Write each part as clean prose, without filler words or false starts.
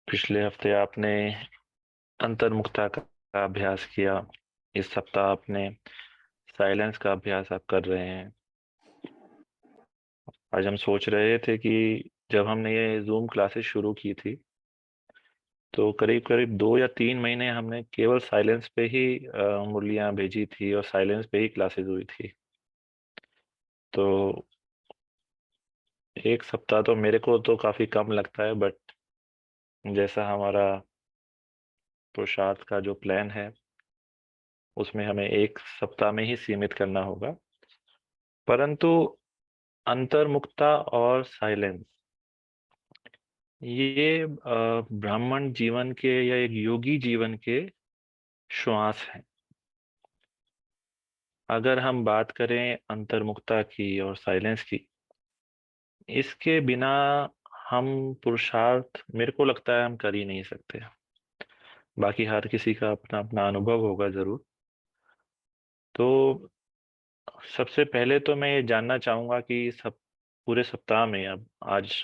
पिछले हफ्ते आपने अंतर्मुखता का अभ्यास किया। इस सप्ताह आपने साइलेंस का अभ्यास आप कर रहे हैं। आज हम सोच रहे थे कि जब हमने ये जूम क्लासेस शुरू की थी तो करीब करीब 2 या 3 महीने हमने केवल साइलेंस पे ही मुरलियां भेजी थी और साइलेंस पे ही क्लासेस हुई थी। तो एक सप्ताह तो मेरे को तो काफी कम लगता है, बट जैसा हमारा पुरुषार्थ का जो प्लान है उसमें हमें एक सप्ताह में ही सीमित करना होगा। परंतु अंतर्मुखता और साइलेंस ये ब्राह्मण जीवन के या एक योगी जीवन के श्वास हैं। अगर हम बात करें अंतर्मुखता की और साइलेंस की, इसके बिना हम पुरुषार्थ मेरे को लगता है हम कर ही नहीं सकते। बाकी हर किसी का अपना अपना अनुभव होगा जरूर। तो सबसे पहले तो मैं ये जानना चाहूंगा कि सब पूरे सप्ताह में, अब आज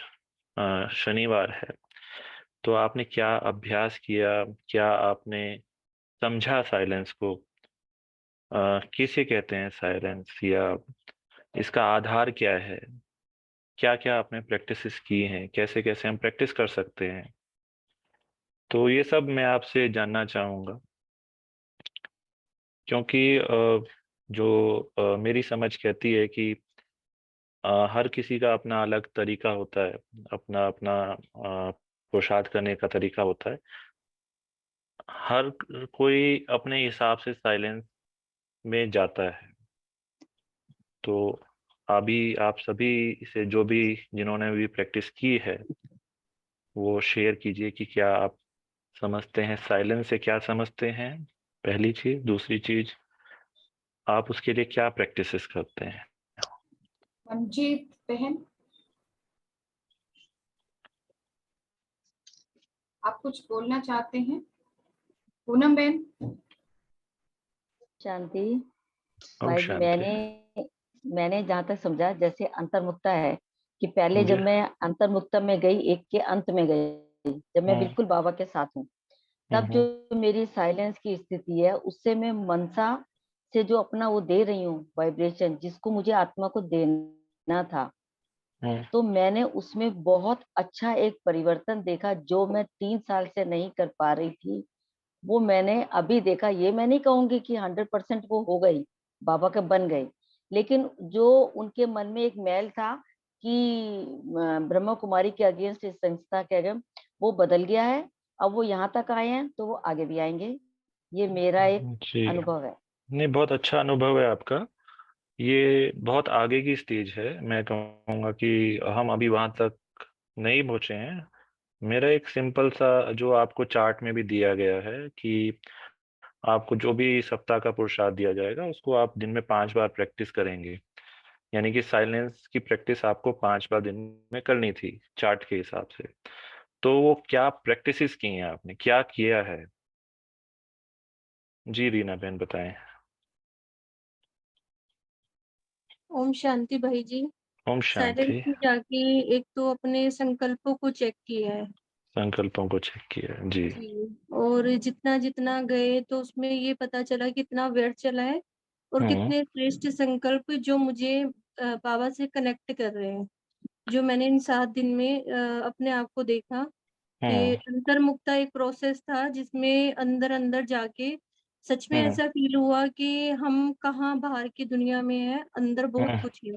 शनिवार है, तो आपने क्या अभ्यास किया, क्या आपने समझा साइलेंस को, किसे कहते हैं साइलेंस, या इसका आधार क्या है, क्या क्या आपने प्रैक्टिसेस की हैं, कैसे कैसे हम प्रैक्टिस कर सकते हैं। तो ये सब मैं आपसे जानना चाहूंगा, क्योंकि जो मेरी समझ कहती है कि हर किसी का अपना अलग तरीका होता है, अपना अपना पुरुषार्थ करने का तरीका होता है। हर कोई अपने हिसाब से साइलेंस में जाता है। तो अभी आप सभी इसे, जो भी जिन्होंने भी प्रैक्टिस की है, वो शेयर कीजिए कि क्या आप समझते हैं, साइलेंस से क्या समझते हैं, पहली चीज। दूसरी चीज, आप उसके लिए क्या प्रैक्टिसेस करते हैं। मंजीत बहन, आप कुछ बोलना चाहते हैं? पूनम बहन। शांति। ओम भाई जी, शांति। मैंने जहाँ तक समझा, जैसे अंतर्मुक्ता है कि पहले जी। जब मैं अंतर्मुक्ता में गई, एक के अंत में गई, जब मैं हम्म। बिल्कुल बाबा के साथ हूँ, तब हम्म। जो मेरी साइलेंस की स्थिति है, उससे मैं मनसा से जो अपना वो दे रही हूँ वाइब्रेशन, जिसको मुझे आत्मा को देना था, हम्म। तो मैंने उसमें बहुत अच्छा एक परिवर्तन देखा, जो मैं 3 साल से नहीं कर पा रही थी। वो मैंने अभी देखा। ये मैं नहीं कहूंगी कि 100% वो हो गई, बाबा के बन गए, लेकिन जो उनके मन में एक मैल था कि ब्रह्मा कुमारी के अगेंस्ट, इस संस्था के अगेंस्ट, वो बदल गया है। अब वो यहाँ तक आए हैं तो वो आगे भी आएंगे। ये मेरा एक जी। अनुभव है। नहीं, बहुत अच्छा अनुभव है आपका। ये बहुत आगे की स्टेज है। मैं कहूँगा कि हम अभी वहां तक नहीं पहुंचे हैं। मेरा एक सिंपल सा, जो आपको चार्ट में भी दिया गया है, कि आपको जो भी सप्ताह का पुरुषार्थ दिया जाएगा उसको आप दिन में 5 बार प्रैक्टिस करेंगे। यानी कि साइलेंस की प्रैक्टिस आपको 5 बार दिन में करनी थी चार्ट के हिसाब से। तो वो क्या प्रैक्टिसेस की हैं आपने, क्या किया है? जी रीना बहन बताएं। ओम शांति भाई जी। ओम साइलेंस शांति। में जाके एक तो अपने संकल्पों को चेक किया है संकल्पों को चेक किया, जी। जी। और जितना जितना गए तो उसमें ये पता चला कितना व्यर्थ चला है और हम्म। कितने श्रेष्ठ संकल्प जो मुझे बाबा से कनेक्ट कर रहे हैं। जो मैंने इन 7 दिन में अपने आप को देखा कि हम्म। अंतर्मुक्ता एक प्रोसेस था जिसमें अंदर अंदर जाके सच में हम्म। ऐसा फील हुआ कि हम कहाँ बाहर की दुनिया में है, अंदर बहुत कुछ है।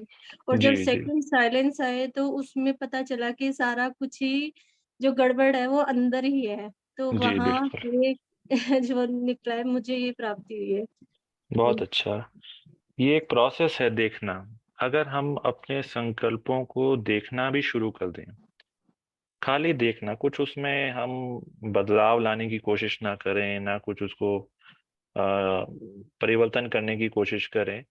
और जी जब जी। सेकंड साइलेंस आए तो उसमें पता चला कि सारा कुछ ही जो गड़बड़ है वो अंदर ही है। तो जी वहां बिल्कुल। ये जो निकला है, मुझे ये प्राप्ति हुई है बहुत जी। अच्छा। ये एक प्रोसेस है देखना। अगर हम अपने संकल्पों को देखना भी शुरू कर दें, खाली देखना, कुछ उसमें हम बदलाव लाने की कोशिश ना करें, ना कुछ उसको परिवर्तन करने की कोशिश करें,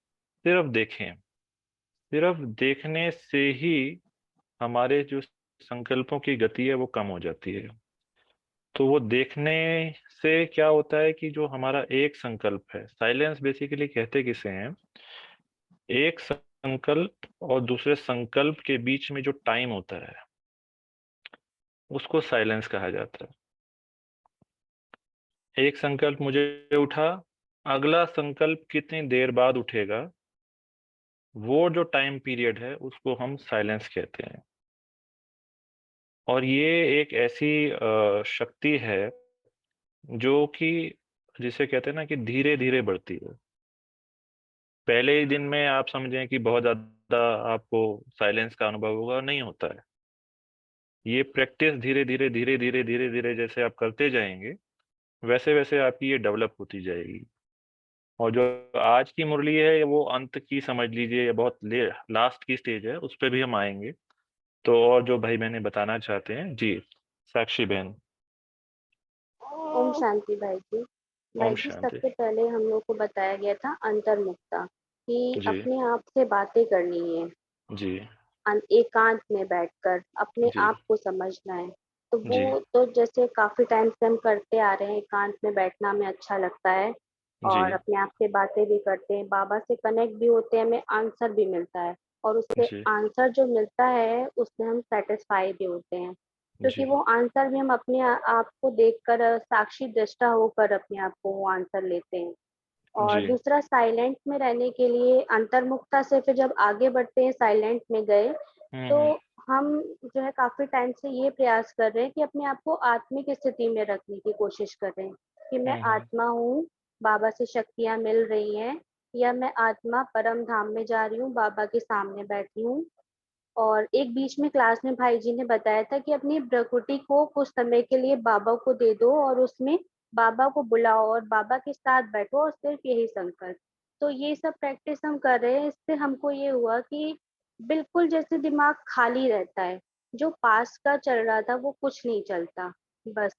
सिर्फ देखें, सिर्फ देखने से ही हमारे जो संकल्पों की गति है वो कम हो जाती है। तो वो देखने से क्या होता है कि जो हमारा एक संकल्प है, साइलेंस बेसिकली कहते किसे हैं, एक संकल्प और दूसरे संकल्प के बीच में जो टाइम होता है उसको साइलेंस कहा जाता है। एक संकल्प मुझे उठा, अगला संकल्प कितनी देर बाद उठेगा, वो जो टाइम पीरियड है उसको हम साइलेंस कहते हैं। और ये एक ऐसी शक्ति है जो कि जिसे कहते हैं ना कि धीरे धीरे बढ़ती है। पहले ही दिन में आप समझें कि बहुत ज्यादा आपको साइलेंस का अनुभव होगा, नहीं होता है। ये प्रैक्टिस धीरे धीरे धीरे धीरे धीरे धीरे जैसे आप करते जाएंगे, वैसे वैसे आपकी ये डेवलप होती जाएगी। और जो आज की मुरली है वो अंत की समझ लीजिए, ये बहुत लास्ट की स्टेज है, उस पर भी हम आएंगे। तो और जो भाई बहनें बताना चाहते हैं जी, साक्षी बहन। ओम शांति भाई जी। ओम भाई जी, शांति। सबसे पहले हम लोग को बताया गया था अंतर्मुक्ता, कि जी अपने आप से बातें करनी है, जी एकांत में बैठकर अपने जी आप को समझना है। तो जी वो तो जैसे काफी टाइम से हम करते आ रहे हैं, एकांत में बैठना हमें अच्छा लगता है जी और अपने आप से बातें भी करते हैं, बाबा से कनेक्ट भी होते हैं, हमें आंसर भी मिलता है और उससे जी आंसर जो मिलता है उससे हम सेटिस्फाई भी होते हैं, क्योंकि जी वो आंसर भी हम अपने आप को देखकर साक्षी दृष्टा होकर अपने आप को वो आंसर लेते हैं। और जी। दूसरा, साइलेंट में रहने के लिए अंतर्मुखता से फिर जब आगे बढ़ते हैं, साइलेंट में गए तो हम्म। हम जो है काफी टाइम से ये प्रयास कर रहे हैं कि अपने आप को आत्मिक स्थिति में रखने की कोशिश कर रहे हैं, कि मैं हम्म। आत्मा हूँ, बाबा से शक्तियां मिल रही हैं, या मैं आत्मा परम धाम में जा रही हूँ, बाबा के सामने बैठी हूँ। और एक बीच में क्लास में भाई जी ने बताया था कि अपनी प्रकृति को कुछ समय के लिए बाबा को दे दो और उसमें बाबा को बुलाओ और बाबा के साथ बैठो और सिर्फ यही संकल्प। तो ये सब प्रैक्टिस हम कर रहे हैं, इससे हमको ये हुआ कि बिल्कुल जैसे दिमाग खाली रहता है, जो पास का चल रहा था वो कुछ नहीं चलता, बस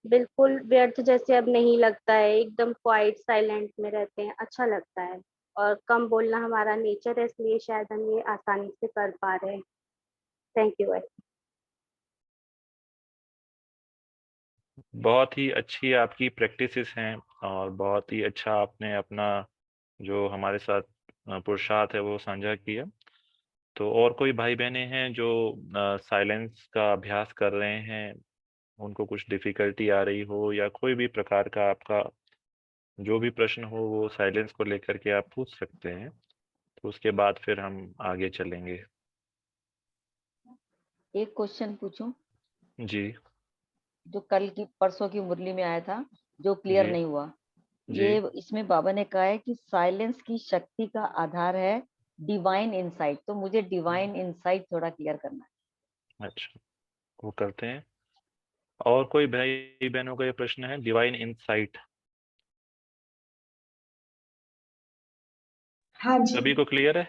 बिल्कुल व्यर्थ जैसे अब नहीं लगता है, एकदम क्वाइट साइलेंट में रहते हैं, अच्छा लगता है। और कम बोलना हमारा नेचर है, इसलिए शायद हम ये आसानी से कर पा रहे हैं। थैंक यू भाई। बहुत ही अच्छी आपकी प्रैक्टिसेस हैं और बहुत ही अच्छा आपने अपना जो हमारे साथ पुरुषार्थ है वो साझा किया। तो और कोई भाई बहनें हैं जो साइलेंस का अभ्यास कर रहे हैं, उनको कुछ डिफिकल्टी आ रही हो या कोई भी प्रकार का आपका जो भी प्रश्न हो वो साइलेंस को लेकर के आप पूछ सकते हैं। तो उसके बाद फिर हम आगे चलेंगे। एक क्वेश्चन पूछूं जी जो कल की परसों की मुरली में आया था, जो क्लियर जी नहीं हुआ। जी। ये इसमें बाबा ने कहा है कि साइलेंस की शक्ति का आधार है डिवाइन इंसाइट, तो मुझे डिवाइन इंसाइट थोड़ा क्लियर करना अच्छा, वो करते हैं। और कोई भाई बहनों का ये प्रश्न है, डिवाइन इंसाइट हाँ जी। सभी को क्लियर है?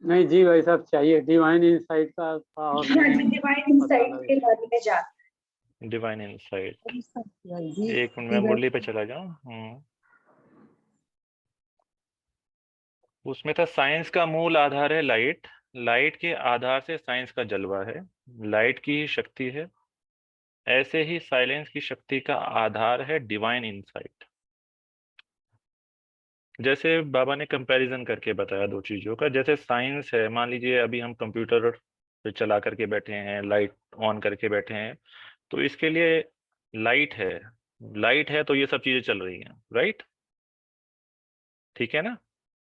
नहीं जी भाई साहब, चाहिए डिवाइन इंसाइट का थोड़ा और हाँ नहीं जी, डिवाइन पता इंसाइट लगे। के बारे में जान। डिवाइन इंसाइट, जी, एक मिनट मैं मुरली पे चला जाऊं। उसमें था साइंस का मूल आधार है लाइट, लाइट के आधार से साइंस का जलवा है, लाइट की ही शक्ति है। ऐसे ही साइलेंस की शक्ति का आधार है डिवाइन इंसाइट। जैसे बाबा ने कंपैरिजन करके बताया दो चीजों का, जैसे साइंस है, मान लीजिए अभी हम कंप्यूटर पे चला करके बैठे हैं, लाइट ऑन करके बैठे हैं, तो इसके लिए लाइट है, लाइट है तो ये सब चीजें चल रही हैं, राइट? ठीक है ना?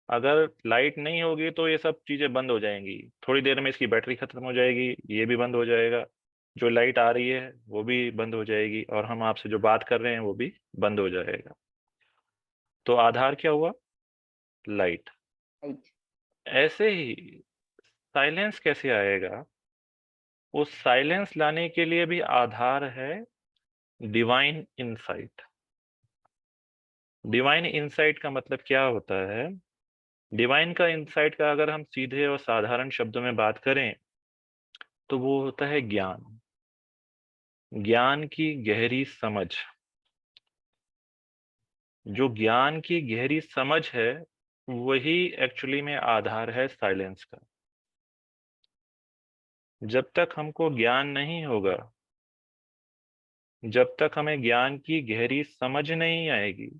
अगर लाइट नहीं होगी तो ये सब चीजें बंद हो जाएंगी, थोड़ी देर में इसकी बैटरी खत्म हो जाएगी, ये भी बंद हो जाएगा, जो लाइट आ रही है वो भी बंद हो जाएगी, और हम आपसे जो बात कर रहे हैं वो भी बंद हो जाएगा। तो आधार क्या हुआ? लाइट। राइट। ऐसे ही साइलेंस कैसे आएगा? उस साइलेंस लाने के लिए भी आधार है डिवाइन इंसाइट। डिवाइन इंसाइट का मतलब क्या होता है? डिवाइन का इंसाइट का अगर हम सीधे और साधारण शब्दों में बात करें तो वो होता है ज्ञान, ज्ञान की गहरी समझ। जो ज्ञान की गहरी समझ है वही एक्चुअली में आधार है साइलेंस का। जब तक हमको ज्ञान नहीं होगा, जब तक हमें ज्ञान की गहरी समझ नहीं आएगी,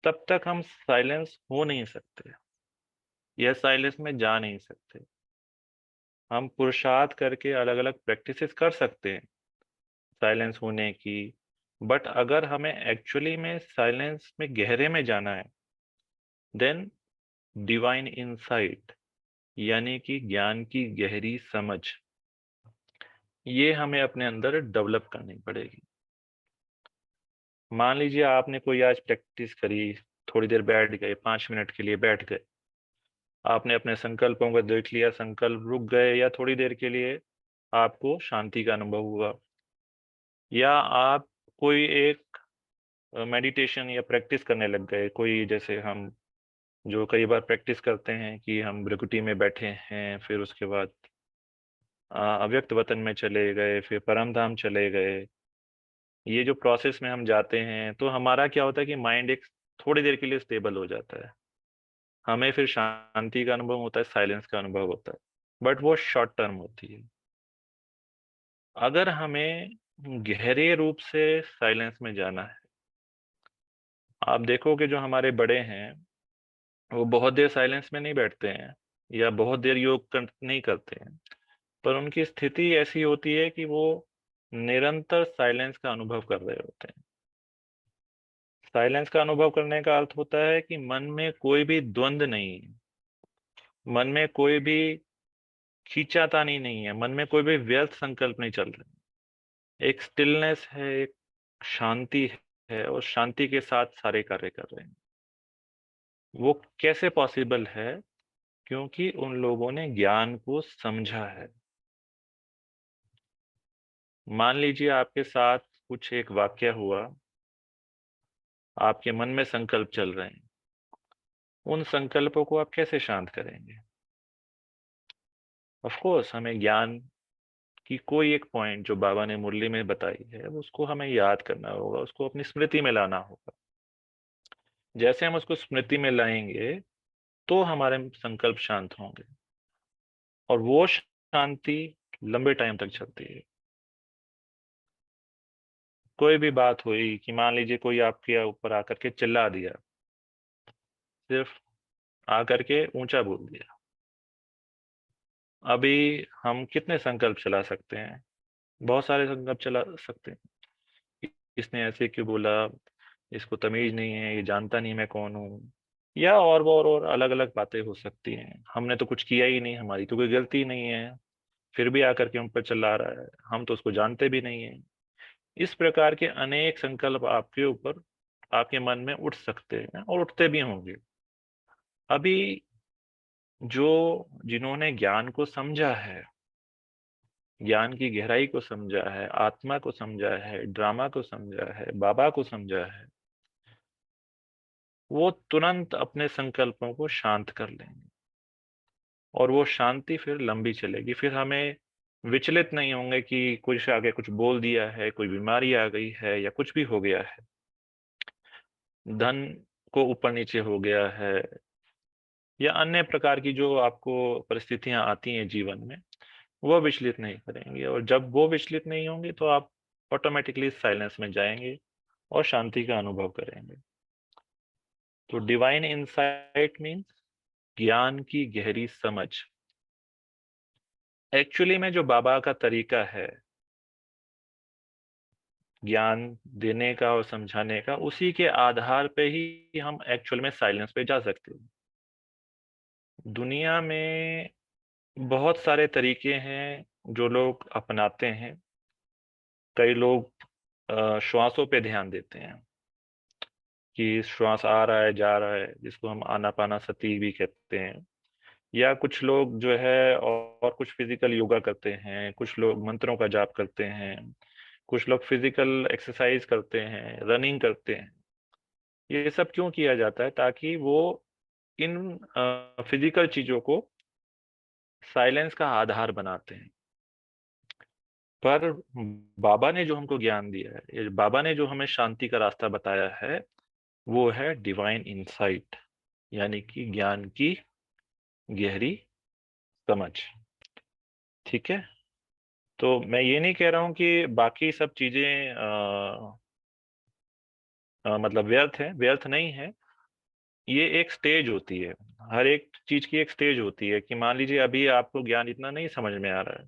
तब तक हम साइलेंस हो नहीं सकते, यह साइलेंस में जा नहीं सकते। हम पुरुषार्थ करके अलग अलग प्रैक्टिसेस कर सकते हैं साइलेंस होने की, बट अगर हमें एक्चुअली में साइलेंस में गहरे में जाना है, देन डिवाइन इनसाइट यानी कि ज्ञान की गहरी समझ, ये हमें अपने अंदर डेवलप करनी पड़ेगी। मान लीजिए आपने कोई आज प्रैक्टिस करी, थोड़ी देर बैठ गए, 5 मिनट के लिए बैठ गए, आपने अपने संकल्पों को देख लिया, संकल्प रुक गए, या थोड़ी देर के लिए आपको शांति का अनुभव हुआ, या आप कोई एक मेडिटेशन या प्रैक्टिस करने लग गए, कोई जैसे हम जो कई बार प्रैक्टिस करते हैं कि हम भृकुटी में बैठे हैं, फिर उसके बाद अव्यक्त वतन में चले गए, फिर परम धाम चले गए। ये जो प्रोसेस में हम जाते हैं तो हमारा क्या होता है कि माइंड एक थोड़ी देर के लिए स्टेबल हो जाता है, हमें फिर शांति का अनुभव होता है, साइलेंस का अनुभव होता है, बट वो शॉर्ट टर्म होती है। अगर हमें गहरे रूप से साइलेंस में जाना है, आप देखोगे जो हमारे बड़े हैं वो बहुत देर साइलेंस में नहीं बैठते हैं या बहुत देर नहीं करते हैं, पर उनकी स्थिति ऐसी होती है कि वो निरंतर साइलेंस का अनुभव कर रहे होते हैं। साइलेंस का अनुभव करने का अर्थ होता है कि मन में कोई भी द्वंद्व नहीं है, मन में कोई भी खींचातानी नहीं है, मन में कोई भी व्यर्थ संकल्प नहीं चल रहे, एक स्टिलनेस है, एक शांति है, और शांति के साथ सारे कार्य कर रहे हैं। वो कैसे पॉसिबल है? क्योंकि उन लोगों ने ज्ञान को समझा है। मान लीजिए आपके साथ कुछ एक वाक्य हुआ, आपके मन में संकल्प चल रहे हैं, उन संकल्पों को आप कैसे शांत करेंगे? ऑफ कोर्स हमें ज्ञान की कोई एक पॉइंट जो बाबा ने मुरली में बताई है उसको हमें याद करना होगा, उसको अपनी स्मृति में लाना होगा। जैसे हम उसको स्मृति में लाएंगे तो हमारे संकल्प शांत होंगे, और वो शांति लंबे टाइम तक चलती है। कोई भी बात हुई कि मान लीजिए कोई आपके ऊपर आकर के चिल्ला दिया, सिर्फ आकर के ऊंचा बोल दिया, अभी हम कितने संकल्प चला सकते हैं? बहुत सारे संकल्प चला सकते हैं। इसने ऐसे क्यों बोला, इसको तमीज नहीं है, ये जानता नहीं मैं कौन हूँ, या और अलग अलग बातें हो सकती हैं। हमने तो कुछ किया ही नहीं, हमारी तो कोई गलती नहीं है, फिर भी आकर के हम पर चिल्ला रहा है, हम तो उसको जानते भी नहीं है। इस प्रकार के अनेक संकल्प आपके ऊपर, आपके मन में उठ सकते हैं और उठते भी होंगे। अभी जो जिन्होंने ज्ञान को समझा है, ज्ञान की गहराई को समझा है, आत्मा को समझा है, ड्रामा को समझा है, बाबा को समझा है, वो तुरंत अपने संकल्पों को शांत कर लेंगे, और वो शांति फिर लंबी चलेगी। फिर हमें विचलित नहीं होंगे कि कुछ आगे कुछ बोल दिया है, कोई बीमारी आ गई है, या कुछ भी हो गया है, धन को ऊपर नीचे हो गया है, या अन्य प्रकार की जो आपको परिस्थितियां आती हैं जीवन में, वो विचलित नहीं करेंगे। और जब वो विचलित नहीं होंगे तो आप ऑटोमेटिकली साइलेंस में जाएंगे और शांति का अनुभव करेंगे। तो डिवाइन इंसाइट मीन्स ज्ञान की गहरी समझ। एक्चुअली में जो बाबा का तरीका है ज्ञान देने का और समझाने का, उसी के आधार पे ही हम एक्चुअल में साइलेंस पे जा सकते हैं। दुनिया में बहुत सारे तरीके हैं जो लोग अपनाते हैं। कई लोग श्वासों पे ध्यान देते हैं कि श्वास आ रहा है जा रहा है, जिसको हम आनापानासती भी कहते हैं। या कुछ लोग जो है और कुछ फिजिकल योगा करते हैं, कुछ लोग मंत्रों का जाप करते हैं, कुछ लोग फिजिकल एक्सरसाइज करते हैं, रनिंग करते हैं। ये सब क्यों किया जाता है? ताकि वो इन फिजिकल चीजों को साइलेंस का आधार बनाते हैं। पर बाबा ने जो हमको ज्ञान दिया है, ये बाबा ने जो हमें शांति का रास्ता बताया है, वो है डिवाइन इंसाइट, यानी कि ज्ञान की गहरी समझ। ठीक है, तो मैं ये नहीं कह रहा हूं कि बाकी सब चीजें मतलब व्यर्थ है, व्यर्थ नहीं है। ये एक स्टेज होती है, हर एक चीज की एक स्टेज होती है कि मान लीजिए अभी आपको ज्ञान इतना नहीं समझ में आ रहा है,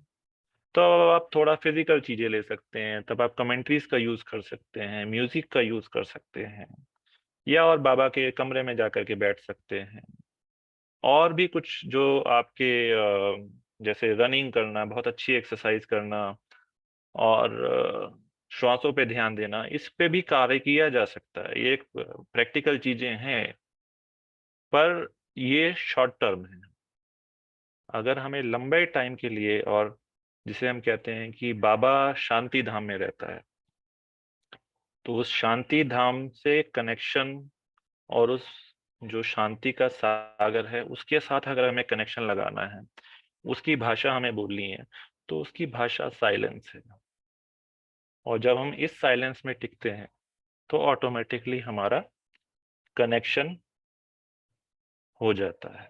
तो आप थोड़ा फिजिकल चीजें ले सकते हैं, तब आप कमेंट्रीज का यूज कर सकते हैं, म्यूजिक का यूज कर सकते हैं, या और बाबा के कमरे में जाकर के बैठ सकते हैं। और भी कुछ जो आपके जैसे रनिंग करना, बहुत अच्छी एक्सरसाइज करना, और श्वासों पे ध्यान देना, इस पे भी कार्य किया जा सकता है। ये एक प्रैक्टिकल चीजें हैं, पर ये शॉर्ट टर्म है। अगर हमें लंबे टाइम के लिए, और जिसे हम कहते हैं कि बाबा शांति धाम में रहता है, तो उस शांति धाम से कनेक्शन, और उस जो शांति का सागर है उसके साथ अगर हमें कनेक्शन लगाना है, उसकी भाषा हमें बोलनी है, तो उसकी भाषा साइलेंस है। और जब हम इस साइलेंस में टिकते हैं तो ऑटोमेटिकली हमारा कनेक्शन हो जाता है।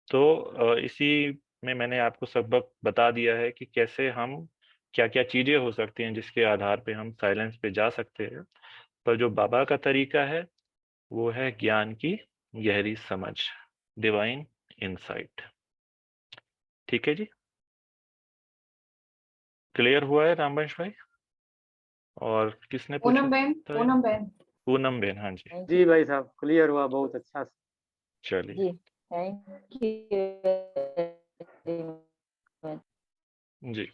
तो इसी में मैंने आपको सबक बता दिया है कि कैसे हम, क्या क्या चीजें हो सकती हैं जिसके आधार पे हम साइलेंस पे जा सकते हैं। पर जो बाबा का तरीका है वो है ज्ञान की गहरी समझ, डिवाइन इनसाइट। ठीक है जी, क्लियर हुआ है रामवंश भाई? और किसने पूछा पूनम बहन, था? पूनम बहन। पूनम बेन, हाँ जी, थैंक जी यू भाई साहब क्लियर हुआ बहुत अच्छा से। चलिए जी, थैंक यू। जी।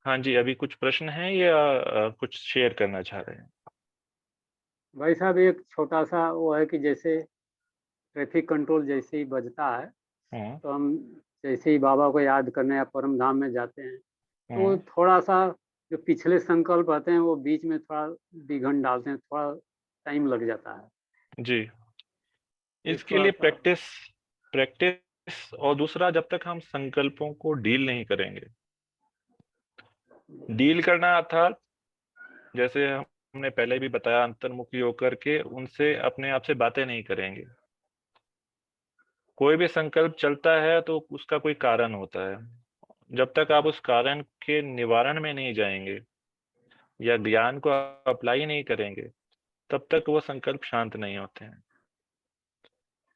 हाँ जी, अभी कुछ प्रश्न है या कुछ शेयर करना चाह रहे हैं? भाई साहब एक छोटा सा वो है कि जैसे ट्रैफिक कंट्रोल जैसे ही बजता है हम्म तो हम जैसे ही बाबा को याद करने या परम धाम में जाते हैं तो हम्म थोड़ा सा जो पिछले संकल्प आते हैं वो बीच में थोड़ा विघन डालते हैं, थोड़ा टाइम लग जाता है। जी, ये इसके थोड़ा लिए सा प्रैक्टिस, प्रैक्टिस, और दूसरा, जब तक हम संकल्पों को डील नहीं करेंगे, डील करना अर्थात जैसे हमने पहले भी बताया, अंतर्मुखी होकर के उनसे अपने आप से बातें नहीं करेंगे। कोई भी संकल्प चलता है तो उसका कोई कारण होता है। जब तक आप उस कारण के निवारण में नहीं जाएंगे या ज्ञान को अप्लाई नहीं करेंगे, तब तक वो संकल्प शांत नहीं होते हैं।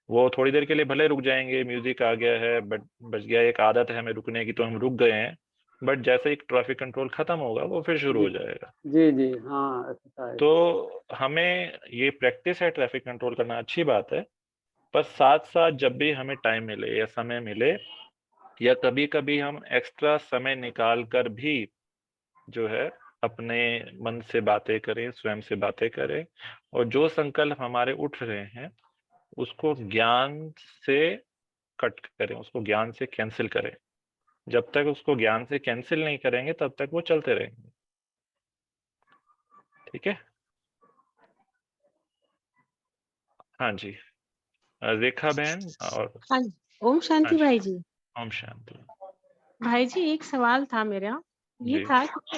वो थोड़ी देर के लिए भले रुक जाएंगे, म्यूजिक आ गया है, बट बच गया, एक आदत है हमें रुकने की तो हम रुक गए हैं, बट जैसे ही ट्रैफिक कंट्रोल खत्म होगा वो फिर शुरू जी हो जाएगा। जी जी हाँ ऐसा है। तो हमें ये प्रैक्टिस है ट्रैफिक कंट्रोल करना, अच्छी बात है, पर साथ साथ जब भी हमें टाइम मिले या समय मिले, या कभी कभी हम एक्स्ट्रा समय निकाल कर भी जो है अपने मन से बातें करें, स्वयं से बातें करें, और जो संकल्प हमारे उठ रहे हैं उसको ज्ञान से कट करें, उसको ज्ञान से कैंसिल करें। जब तक उसको ज्ञान से कैंसिल नहीं करेंगे तब तक वो चलते रहेंगे। ठीक है, हाँ जी, रेखा बहन और, हाँ जी, ओम हाँ शांति जी, भाई जी। ओम शांति। भाई जी एक सवाल था मेरा, ये जी। था कि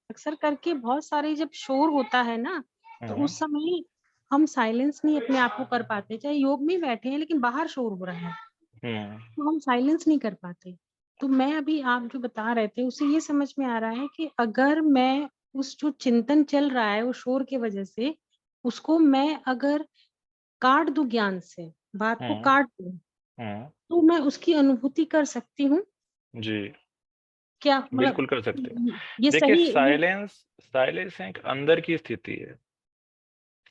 अक्सर करके बहुत सारे जब शोर होता है ना तो हम्म उस समय हम साइलेंस नहीं अपने आप को कर पाते, चाहे योग में बैठे हैं लेकिन बाहर शोर हो रहा है हम्म तो हम साइलेंस नहीं कर पाते। तो मैं अभी आप जो बता रहे थे उससे ये समझ में आ रहा है कि अगर मैं उस जो चिंतन चल रहा है उस शोर की वजह से उसको मैं अगर काट दूं ज्ञान से, बात को हम्म काट दूं, हम्म तो मैं उसकी अनुभूति कर सकती हूँ जी, क्या? मतलब बिल्कुल कर सकते हैं। ये देखिए, सही ये। साइलेंस, साइलेंस एक अंदर की स्थिति है।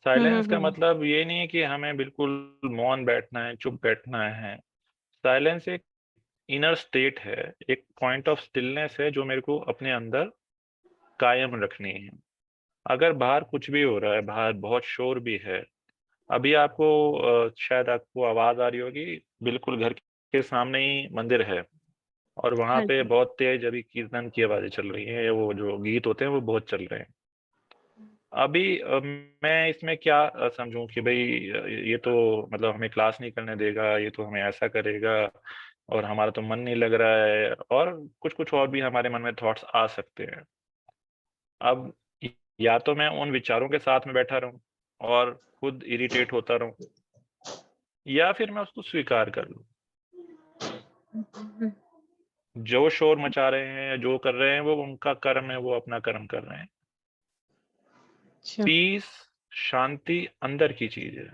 साइलेंस का हम्म। मतलब ये नहीं है कि हमें बिल्कुल मौन बैठना है, चुप बैठना है। साइलेंस एक इनर स्टेट है, एक पॉइंट ऑफ स्टिलनेस है जो मेरे को अपने अंदर कायम रखनी है। अगर बाहर कुछ भी हो रहा है, बाहर बहुत शोर भी है, अभी आपको शायद आपको आवाज आ रही होगी, बिल्कुल घर के सामने ही मंदिर है, और वहां हाँ पे जी। बहुत तेज अभी कीर्तन की आवाजें चल रही हैं, वो जो गीत होते हैं वो बहुत चल रहे हैं। अभी मैं इसमें क्या समझूं कि भाई ये तो मतलब हमें क्लास नहीं करने देगा, ये तो हमें ऐसा करेगा, और हमारा तो मन नहीं लग रहा है, और कुछ कुछ और भी हमारे मन में थॉट्स आ सकते हैं। अब या तो मैं उन विचारों के साथ में बैठा रहूं और खुद इरिटेट होता रहूं, या फिर मैं उसको स्वीकार कर लूं। जो शोर मचा रहे हैं, जो कर रहे हैं, वो उनका कर्म है, वो अपना कर्म कर रहे हैं। अच्छा। पीस, शांति अंदर की चीज है।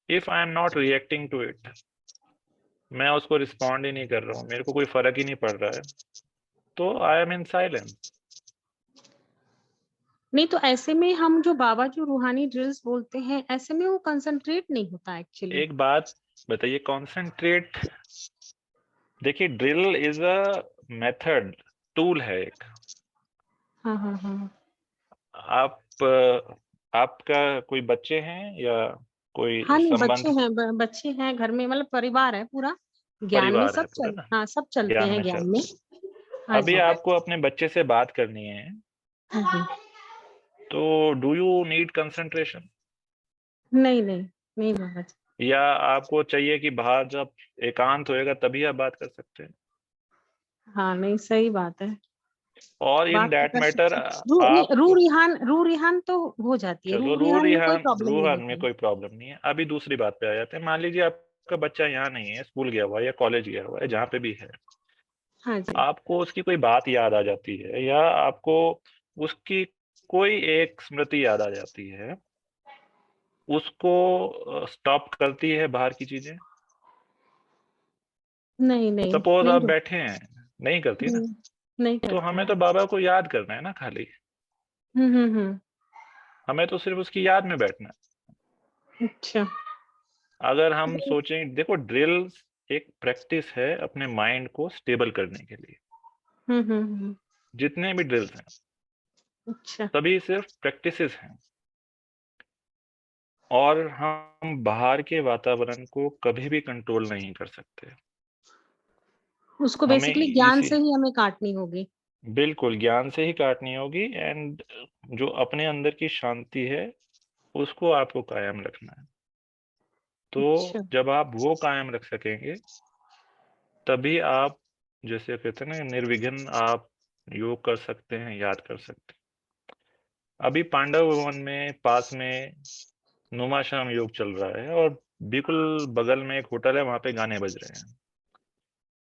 If I am not reacting to it, मैं उसको रिस्पॉन्ड ही नहीं कर रहा हूँ, मेरे को कोई फर्क ही नहीं पड़ रहा है, तो आई एम इन साइलेंस। नहीं तो ऐसे में हम जो बाबा जो रूहानी ड्रिल्स बोलते हैं, ऐसे में वो कंसंट्रेट नहीं होता एक्चुअली। एक बात बताइए, कॉन्सेंट्रेट, देखिए drill is a method, tool है एक। हाँ हाँ हाँ। आप आपका कोई बच्चे हैं या कोई हाँ नहीं बच्चे संबंध, हैं, बच्चे हैं घर में, मतलब परिवार है पूरा, ज्ञान में परिवार है सब पूरा चल, ना, हाँ सब चलते ज्ञान हैं में ज्ञान चल। में। हाँ अभी जी। आपको अपने बच्चे से बात करनी है, हाँ जी। तो डू यू नीड कंसंट्रेशन, नहीं नहीं नहीं बाबा जी। या आपको चाहिए कि बाहर जब एकांत होएगा तभी आप बात कर सकते हैं? हाँ नहीं सही बात है, और इन बात तो दैट कर मैटर सकते हैं। नहीं आप, रू रिहान तो हो जाती है, चलो रू रिहान में कोई प्रॉब्लम नहीं रूहान में होती। कोई प्रॉब्लम नहीं है। अभी दूसरी बात पे आ जाते हैं। मान लीजिए आपका बच्चा यहाँ नहीं है, स्कूल गया हुआ है या कॉलेज गया हुआ है, जहाँ पे भी है, हाँ जी। आपको उसकी कोई बात याद आ जाती है या आपको उसकी कोई एक स्मृति याद आ जाती है, उसको स्टॉप करती है बाहर की चीजें? नहीं नहीं सपोज नहीं आप बैठे हैं, नहीं करती ना, नहीं तो करती। हमें तो बाबा को याद करना है ना खाली, हम्म। हमें तो सिर्फ उसकी याद में बैठना है। अच्छा। अगर हम सोचें, देखो ड्रिल्स एक प्रैक्टिस है अपने माइंड को स्टेबल करने के लिए। हम्म। जितने भी ड्रिल्स हैं अच्छा। सभी सिर्फ प्रैक्टिसेस हैं, और हम बाहर के वातावरण को कभी भी कंट्रोल नहीं कर सकते। उसको हमें बेसिकली ज्ञान इसी, से ही हमें काटनी होगी। बिल्कुल ज्ञान से ही काटनी होगी। एंड जो अपने अंदर की शांति है उसको आपको कायम रखना है। तो अच्छा। जब आप वो कायम रख सकेंगे तभी आप, जैसे कहते हैं ना, निर्विघ्न आप योग कर सकते हैं, याद कर सकते हैं। अभी पांडव भवन में पास में नुमाशाम योग चल रहा है, और बिल्कुल बगल में एक होटल है, वहां पे गाने बज रहे हैं,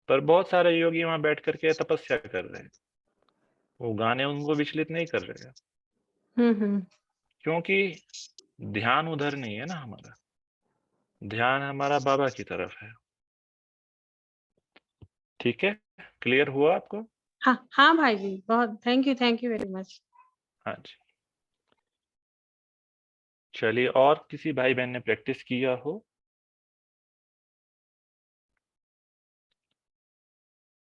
पर बहुत सारे योगी वहां बैठ करके तपस्या कर रहे हैं। वो गाने उनको विचलित नहीं कर रहे हैं, हम्म। क्योंकि ध्यान उधर नहीं है ना, हमारा ध्यान हमारा बाबा की तरफ है। ठीक है, क्लियर हुआ आपको? हाँ हाँ भाई जी, बहुत थैंक यू वेरी मच। हाँ जी। चलिए, और किसी भाई बहन ने प्रैक्टिस किया हो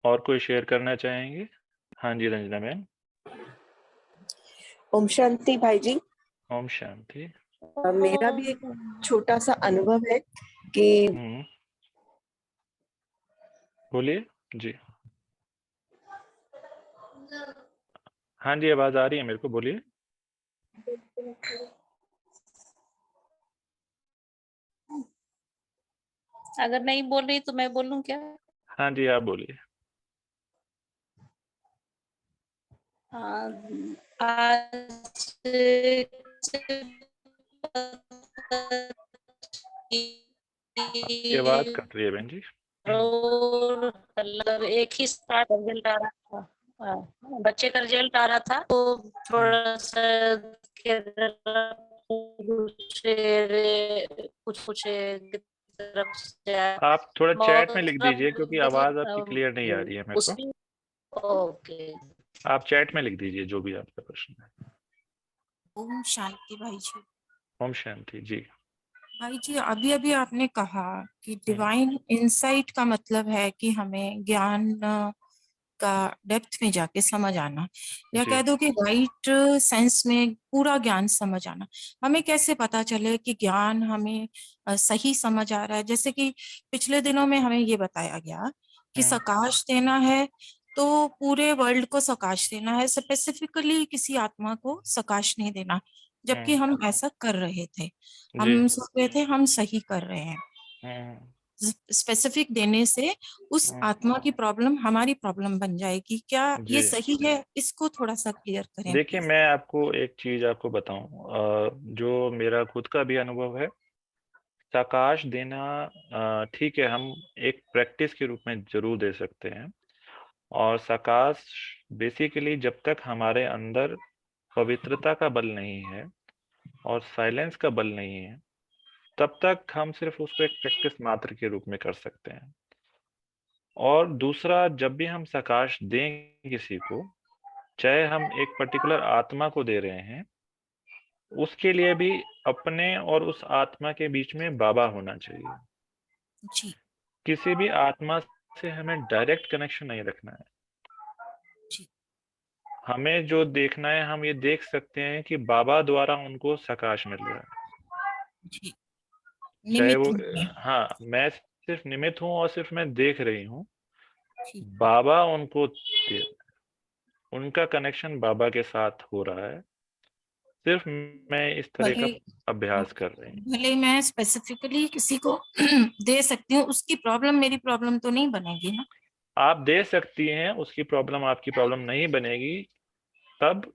और कोई शेयर करना चाहेंगे? हाँ जी, रंजना मैम। ओम शांति भाई जी। ओम शांति। मेरा भी एक छोटा सा अनुभव है कि बोलिए जी। हाँ जी, आवाज आ रही है मेरे को, बोलिए। अगर नहीं बोल रही तो मैं बोलूं क्या? हाँ जी, आप बोलिए। आज आपकी आवाज कट रही है बहन जी। और मतलब एक ही साथ रिजल्ट आ रहा था, बच्चे का रिजल्ट आ रहा था, तो थोड़ा सा कुछ तरफ से आप थोड़ा चैट में लिख दीजिए, क्योंकि आवाज आपकी क्लियर नहीं आ रही है मेरे को। उसकी। ओके। आप चैट में लिख दीजिए जो भी आपका प्रश्न है। ओम शांति भाई जी। ओम शांति जी। भाई जी, अभी अभी आपने कहा कि डिवाइन इंसाइट का मतलब है कि हमें ज्ञान का डेप्थ में जाके समझ आना, या जी। कह दो कि राइट सेंस में पूरा ज्ञान समझ आना। हमें कैसे पता चले कि ज्ञान हमें सही समझ आ रहा है? जैसे कि पिछले दिनों में हमें ये बताया गया कि सकाश देना है तो पूरे वर्ल्ड को सकाश देना है, स्पेसिफिकली किसी आत्मा को सकाश नहीं देना, जबकि हम ऐसा कर रहे थे। जी। हम सोच रहे थे हम सही कर रहे हैं। स्पेसिफिक देने से उस आत्मा की प्रॉब्लम हमारी प्रॉब्लम बन जाएगी। क्या ये जी। सही है? इसको थोड़ा सा क्लियर करें देखिए, प्लीज। मैं आपको एक चीज आपको बताऊं, जो मेरा खुद का भी अनुभव है। सकाश देना ठीक है, हम एक प्रैक्टिस के रूप में जरूर दे सकते हैं। और सकाश बेसिकली जब तक हमारे अंदर पवित्रता का बल नहीं है और साइलेंस का बल नहीं है, तब तक हम सिर्फ उसको एक प्रैक्टिस मात्र के रूप में कर सकते हैं। और दूसरा, जब भी हम सकाश दें किसी को, चाहे हम एक पर्टिकुलर आत्मा को दे रहे हैं, उसके लिए भी अपने और उस आत्मा के बीच में बाबा होना चाहिए। जी किसी भी आत्मा से हमें डायरेक्ट कनेक्शन नहीं रखना है। जी हमें जो देखना है, हम ये देख सकते हैं कि बाबा द्वारा उनको सकाश मिल रहा है। जी चाहे निमित्त वो, में। हाँ, मैं सिर्फ निमित्त हूँ और सिर्फ मैं देख रही हूँ, जी बाबा उनको दे रहे हैं। उनका कनेक्शन बाबा के साथ हो रहा है, सिर्फ मैं इस तरह का भले अभ्यास कर रही हूँ। भले मैं स्पेसिफिकली किसी को दे सकती हूँ, उसकी प्रॉब्लम मेरी प्रॉब्लम तो नहीं बनेगी ना। आप दे सकती हैं, उसकी प्रॉब्लम आपकी प्रॉब्लम नहीं बनेगी तब,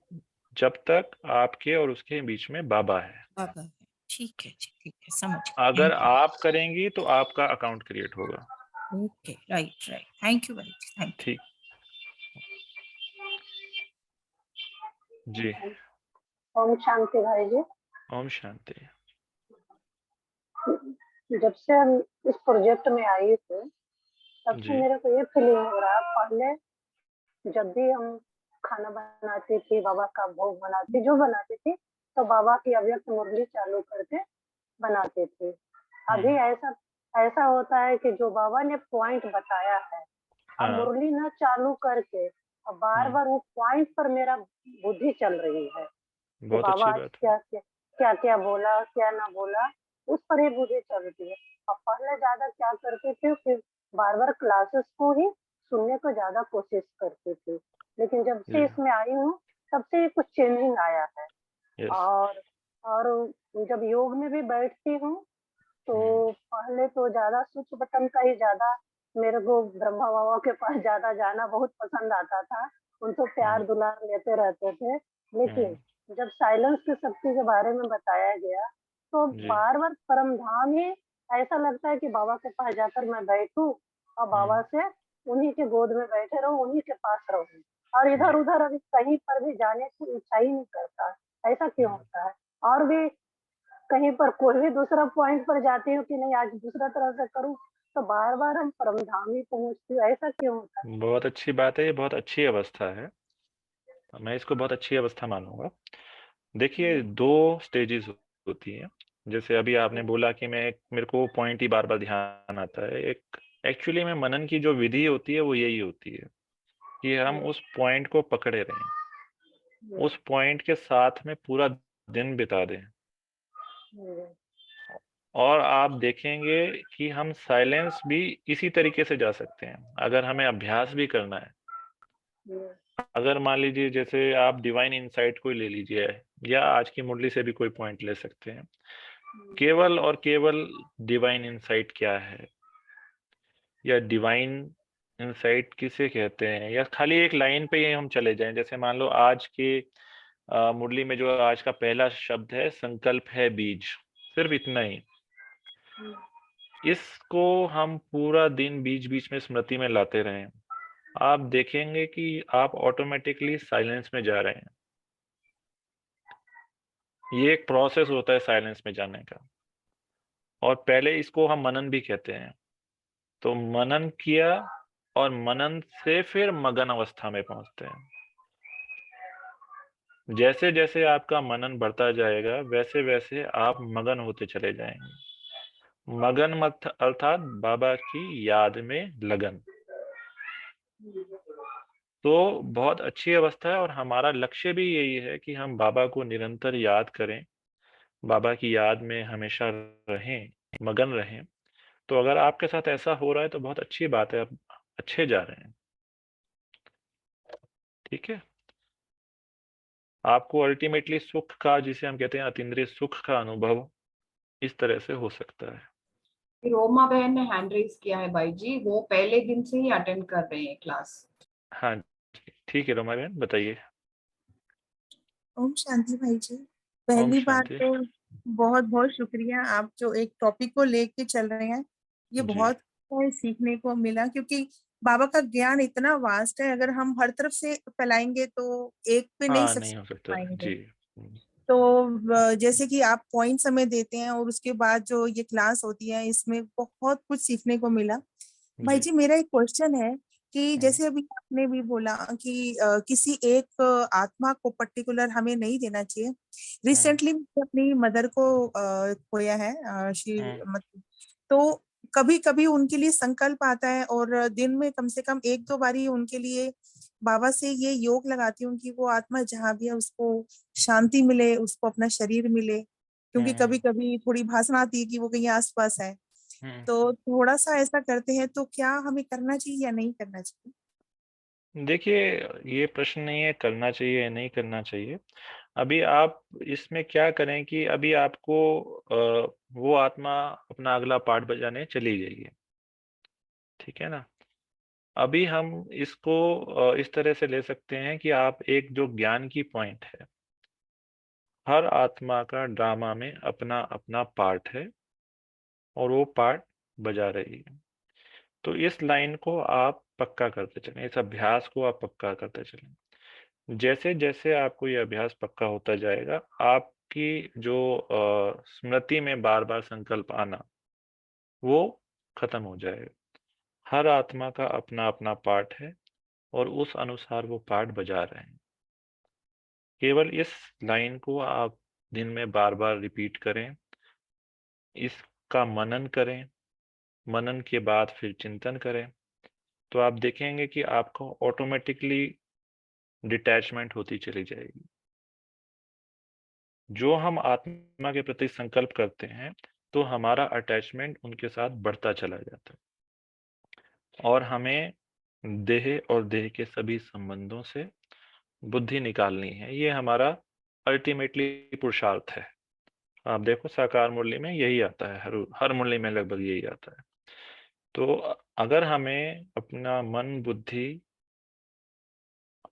जब तक आपके और उसके बीच में बाबा है। बाबा है। ठीक है जी, ठीक है, समझ अगर गई। आप करेंगी तो आपका अकाउंट क्रिएट होगा। Okay, right right, thank you भाई जी, थैंक यू। ठीक। जी। ओम शांति भाई जी। ओम शांति। जब से हम इस प्रोजेक्ट में आए थे, तब से जी। मेरे को ये फीलिंग हो रहा है, पहले जब भी हम खाना बनाते थे, बाबा का भोग बनाते, जो बनाते थे, तो बाबा की अव्यक्त मुरली चालू करके बनाते थे। अभी ऐसा ऐसा होता है कि जो बाबा ने पॉइंट बताया है, अब हाँ। मुरली न चालू करके अब बार बार वो पॉइंट पर मेरा बुद्धि चल रही है कि बहुत बाबा अच्छी आज बात है। क्या क्या क्या क्या बोला, क्या ना बोला, उस पर ही बुद्धि चलती है। अब पहले ज्यादा क्या करते थे, फिर बार बार क्लासेस को ही सुनने को ज्यादा कोशिश करते थे, लेकिन जब से जी। इसमें आई हूँ, तब से ये कुछ चेंजिंग आया है। यस। और जब योग में भी बैठती हूँ, तो पहले तो ज्यादा स्विच बटन का ही ज्यादा मेरे को ब्रह्मा बाबा के पास ज्यादा जाना बहुत पसंद आता था, उनको प्यार दुलार लेते रहते थे। लेकिन जब साइलेंस की शक्ति के बारे में बताया गया, तो जी। बार बार परम धाम ही ऐसा लगता है कि बाबा के पास जाकर मैं बैठूं और बाबा से उन्हीं के गोद में बैठे रहूं, उन्हीं के पास रहूं, और इधर उधर अभी कहीं पर भी जाने की इच्छा ही नहीं करता। ऐसा क्यों होता है? और भी कहीं पर कोई भी दूसरा पॉइंट पर जाती हूँ कि नहीं आज दूसरा तरह से करूँ, तो बार बार हम परमधाम ही पहुँचती हूँ। ऐसा क्यों होता है? बहुत अच्छी बात है, ये बहुत अच्छी अवस्था है, मैं इसको बहुत अच्छी अवस्था मानूंगा। देखिए, दो स्टेजेस होती हैं। जैसे अभी आपने बोला कि मेरे को पॉइंट ही बार बार ध्यान आता है। एक एक्चुअली में मनन की जो विधि होती है वो यही होती है कि हम उस पॉइंट को पकड़े रहें, उस पॉइंट के साथ में पूरा दिन बिता दें, और आप देखेंगे कि हम साइलेंस भी इसी तरीके से जा सकते हैं अगर हमें अभ्यास भी करना है। अगर मान लीजिए, जैसे आप डिवाइन इनसाइट को ले लीजिए, या आज की मुरली से भी कोई पॉइंट ले सकते हैं। केवल और केवल डिवाइन इनसाइट क्या है, या डिवाइन इनसाइट किसे कहते हैं, या खाली एक लाइन पे ही हम चले जाएं। जैसे मान लो आज के मुरली में जो आज का पहला शब्द है, संकल्प है बीज, सिर्फ इतना ही। इसको हम पूरा दिन बीच बीच में स्मृति में लाते रहें, आप देखेंगे कि आप ऑटोमेटिकली साइलेंस में जा रहे हैं। ये एक प्रोसेस होता है साइलेंस में जाने का, और पहले इसको हम मनन भी कहते हैं। तो मनन किया, और मनन से फिर मगन अवस्था में पहुंचते हैं। जैसे जैसे आपका मनन बढ़ता जाएगा, वैसे वैसे आप मगन होते चले जाएंगे। मगन मत अर्थात बाबा की याद में लगन। तो बहुत अच्छी अवस्था है, और हमारा लक्ष्य भी यही है कि हम बाबा को निरंतर याद करें, बाबा की याद में हमेशा रहें, मगन रहें। तो अगर आपके साथ ऐसा हो रहा है तो बहुत अच्छी बात है, आप अच्छे जा रहे हैं। ठीक है, आपको अल्टीमेटली सुख का, जिसे हम कहते हैं अतीन्द्रिय सुख का अनुभव इस तरह से हो सकता है। रोमा बहन ने हैंड रेज किया है भाई जी, वो पहले दिन से ही अटेंड कर रहे हैं क्लास। हाँ, ठीक है रोमा बहन, बताइए। ओम शांति भाई जी। ओम पहली बात शांति। तो बहुत बहुत शुक्रिया, आप जो एक टॉपिक को लेके चल रहे हैं, ये जी। बहुत सीखने को मिला, क्योंकि बाबा का ज्ञान इतना वास्ट है, अगर हम हर तरफ से फैलाएंगे तो एक पे नहीं हाँ, नहीं हो सक्सेस सकता पाएंगे। जी। तो जैसे कि आप पॉइंट हमें देते हैं और उसके बाद जो ये क्लास होती है, इसमें बहुत कुछ सीखने को मिला। भाई जी। जी मेरा एक क्वेश्चन है कि हम्म, जैसे अभी आपने भी बोला कि किसी एक आत्मा को पर्टिकुलर हमें नहीं देना चाहिए। हम्म, रिसेंटली मैंने अपनी मदर को खोया है। शी हम्म, मतलब तो कभी कभी उनके लिए संकल्प आता है और दिन में कम से कम एक दो बारी उनके लिए बाबा से ये योग लगाती हूँ कि वो आत्मा जहाँ भी है उसको शांति मिले, उसको अपना शरीर मिले, क्योंकि कभी हम्म, कभी थोड़ी भासना आती है कि वो कहीं आसपास है। हम्म। तो थोड़ा सा ऐसा करते हैं तो क्या हमें करना चाहिए या नहीं करना चाहिए? देखिए, ये प्रश्न नहीं है करना चाहिए या नहीं करना चाहिए। अभी आप इसमें क्या करें कि अभी आपको वो आत्मा अपना अगला पार्ट बजाने चली गई है, ठीक है ना। अभी हम इसको इस तरह से ले सकते हैं कि आप एक जो ज्ञान की पॉइंट है, हर आत्मा का ड्रामा में अपना अपना पार्ट है और वो पार्ट बजा रही है। तो इस लाइन को आप पक्का करते चलें, इस अभ्यास को आप पक्का करते चलें। जैसे जैसे आपको ये अभ्यास पक्का होता जाएगा, आपकी जो स्मृति में बार बार संकल्प आना वो खत्म हो जाएगा। हर आत्मा का अपना अपना पार्ट है और उस अनुसार वो पार्ट बजा रहे हैं। केवल इस लाइन को आप दिन में बार बार रिपीट करें, इसका मनन करें, मनन के बाद फिर चिंतन करें, तो आप देखेंगे कि आपको ऑटोमेटिकली डिटैचमेंट होती चली जाएगी। जो हम आत्मा के प्रति संकल्प करते हैं तो हमारा अटैचमेंट उनके साथ बढ़ता चला जाता है और हमें देह और देह के सभी संबंधों से बुद्धि निकालनी है। ये हमारा अल्टीमेटली पुरुषार्थ है। आप देखो साकार मुरली में यही आता है, हर हर मुरली में लगभग यही आता है। तो अगर हमें अपना मन बुद्धि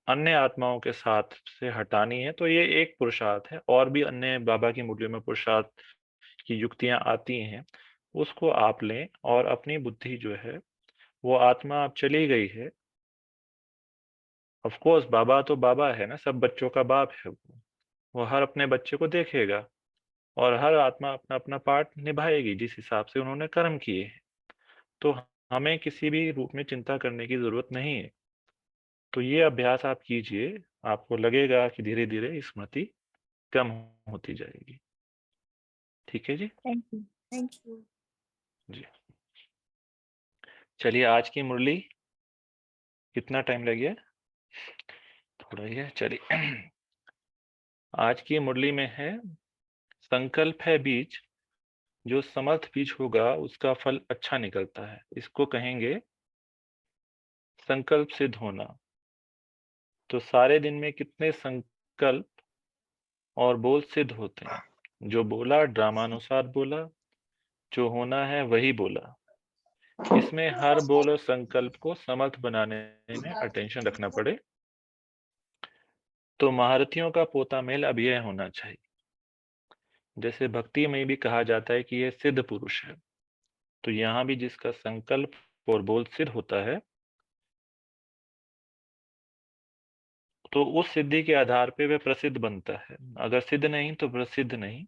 अन्य आत्माओं के साथ से हटानी है तो ये एक पुरुषार्थ है। और भी अन्य बाबा की मुरलियों में पुरुषार्थ की युक्तियां आती हैं, उसको आप लें और अपनी बुद्धि जो है वो आत्मा अब चली गई है। ऑफ कोर्स बाबा तो बाबा है ना, सब बच्चों का बाप है वो हर अपने बच्चे को देखेगा और हर आत्मा अपना अपना पार्ट निभाएगी जिस हिसाब से उन्होंने कर्म किए हैं। तो हमें किसी भी रूप में चिंता करने की जरूरत नहीं है। तो ये अभ्यास आप कीजिए, आपको लगेगा कि धीरे धीरे स्मृति कम होती जाएगी। ठीक है जी। Thank you. Thank you. जी, चलिए आज की मुरली कितना टाइम लग गया, थोड़ा ही है, चलिए। आज की मुरली में है संकल्प है बीज, जो समर्थ बीज होगा उसका फल अच्छा निकलता है। इसको कहेंगे संकल्प सिद्ध होना। तो सारे दिन में कितने संकल्प और बोल सिद्ध होते हैं? जो बोला ड्रामानुसार बोला, जो होना है वही बोला। इसमें हर बोल और संकल्प को समर्थ बनाने में अटेंशन रखना पड़े। तो महारथियों का पोता मेल अब यह होना चाहिए। जैसे भक्ति में भी कहा जाता है कि यह सिद्ध पुरुष है, तो यहाँ भी जिसका संकल्प और बोल सिद्ध होता है तो उस सिद्धि के आधार पे वह प्रसिद्ध बनता है। अगर सिद्ध नहीं तो प्रसिद्ध नहीं।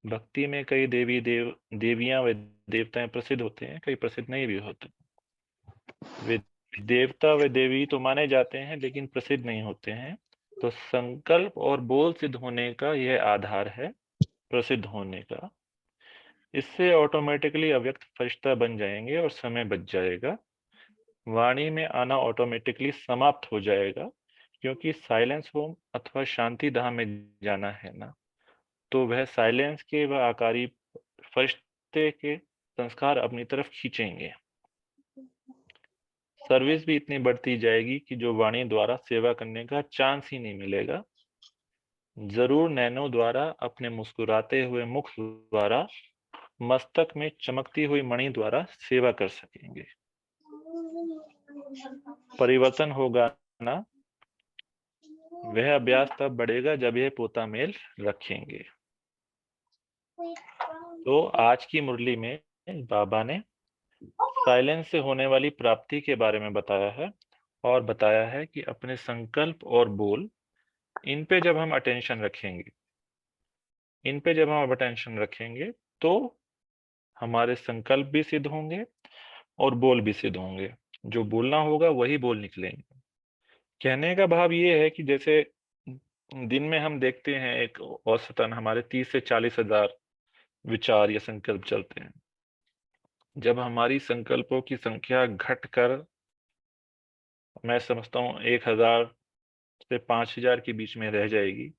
भक्ति में कई देवियां व देवताएं प्रसिद्ध होते हैं, कई प्रसिद्ध नहीं भी होते। वे देवता व देवी तो माने जाते हैं लेकिन प्रसिद्ध नहीं होते हैं। तो संकल्प और बोल सिद्ध होने का यह आधार है प्रसिद्ध होने का। इससे ऑटोमेटिकली अव्यक्त फरिश्ता बन जाएंगे और समय बच जाएगा। वाणी में आना ऑटोमेटिकली समाप्त हो जाएगा, क्योंकि साइलेंस होम अथवा शांति धाम में जाना है ना, तो वह साइलेंस के व आकारी फरिश्ते के संस्कार अपनी तरफ खींचेंगे। सर्विस भी इतनी बढ़ती जाएगी कि जो वाणी द्वारा सेवा करने का चांस ही नहीं मिलेगा। जरूर नैनो द्वारा अपने मुस्कुराते हुए मुख द्वारा मस्तक में चमकती हुई मणि द्वारा सेवा कर सकेंगे। परिवर्तन होगा ना, वह अभ्यास तब बढ़ेगा जब यह पोता मेल रखेंगे। तो आज की मुरली में बाबा ने साइलेंस से होने वाली प्राप्ति के बारे में बताया है और बताया है कि अपने संकल्प और बोल, इन पे जब हम अटेंशन रखेंगे तो हमारे संकल्प भी सिद्ध होंगे और बोल भी सिद्ध होंगे। जो बोलना होगा वही बोल निकलेंगे। कहने का भाव ये है कि जैसे दिन में हम देखते हैं एक औसतन हमारे 30 से 40 हजार विचार या संकल्प चलते हैं। जब हमारी संकल्पों की संख्या घटकर मैं समझता हूँ 1000 से 5000 के बीच में रह जाएगी,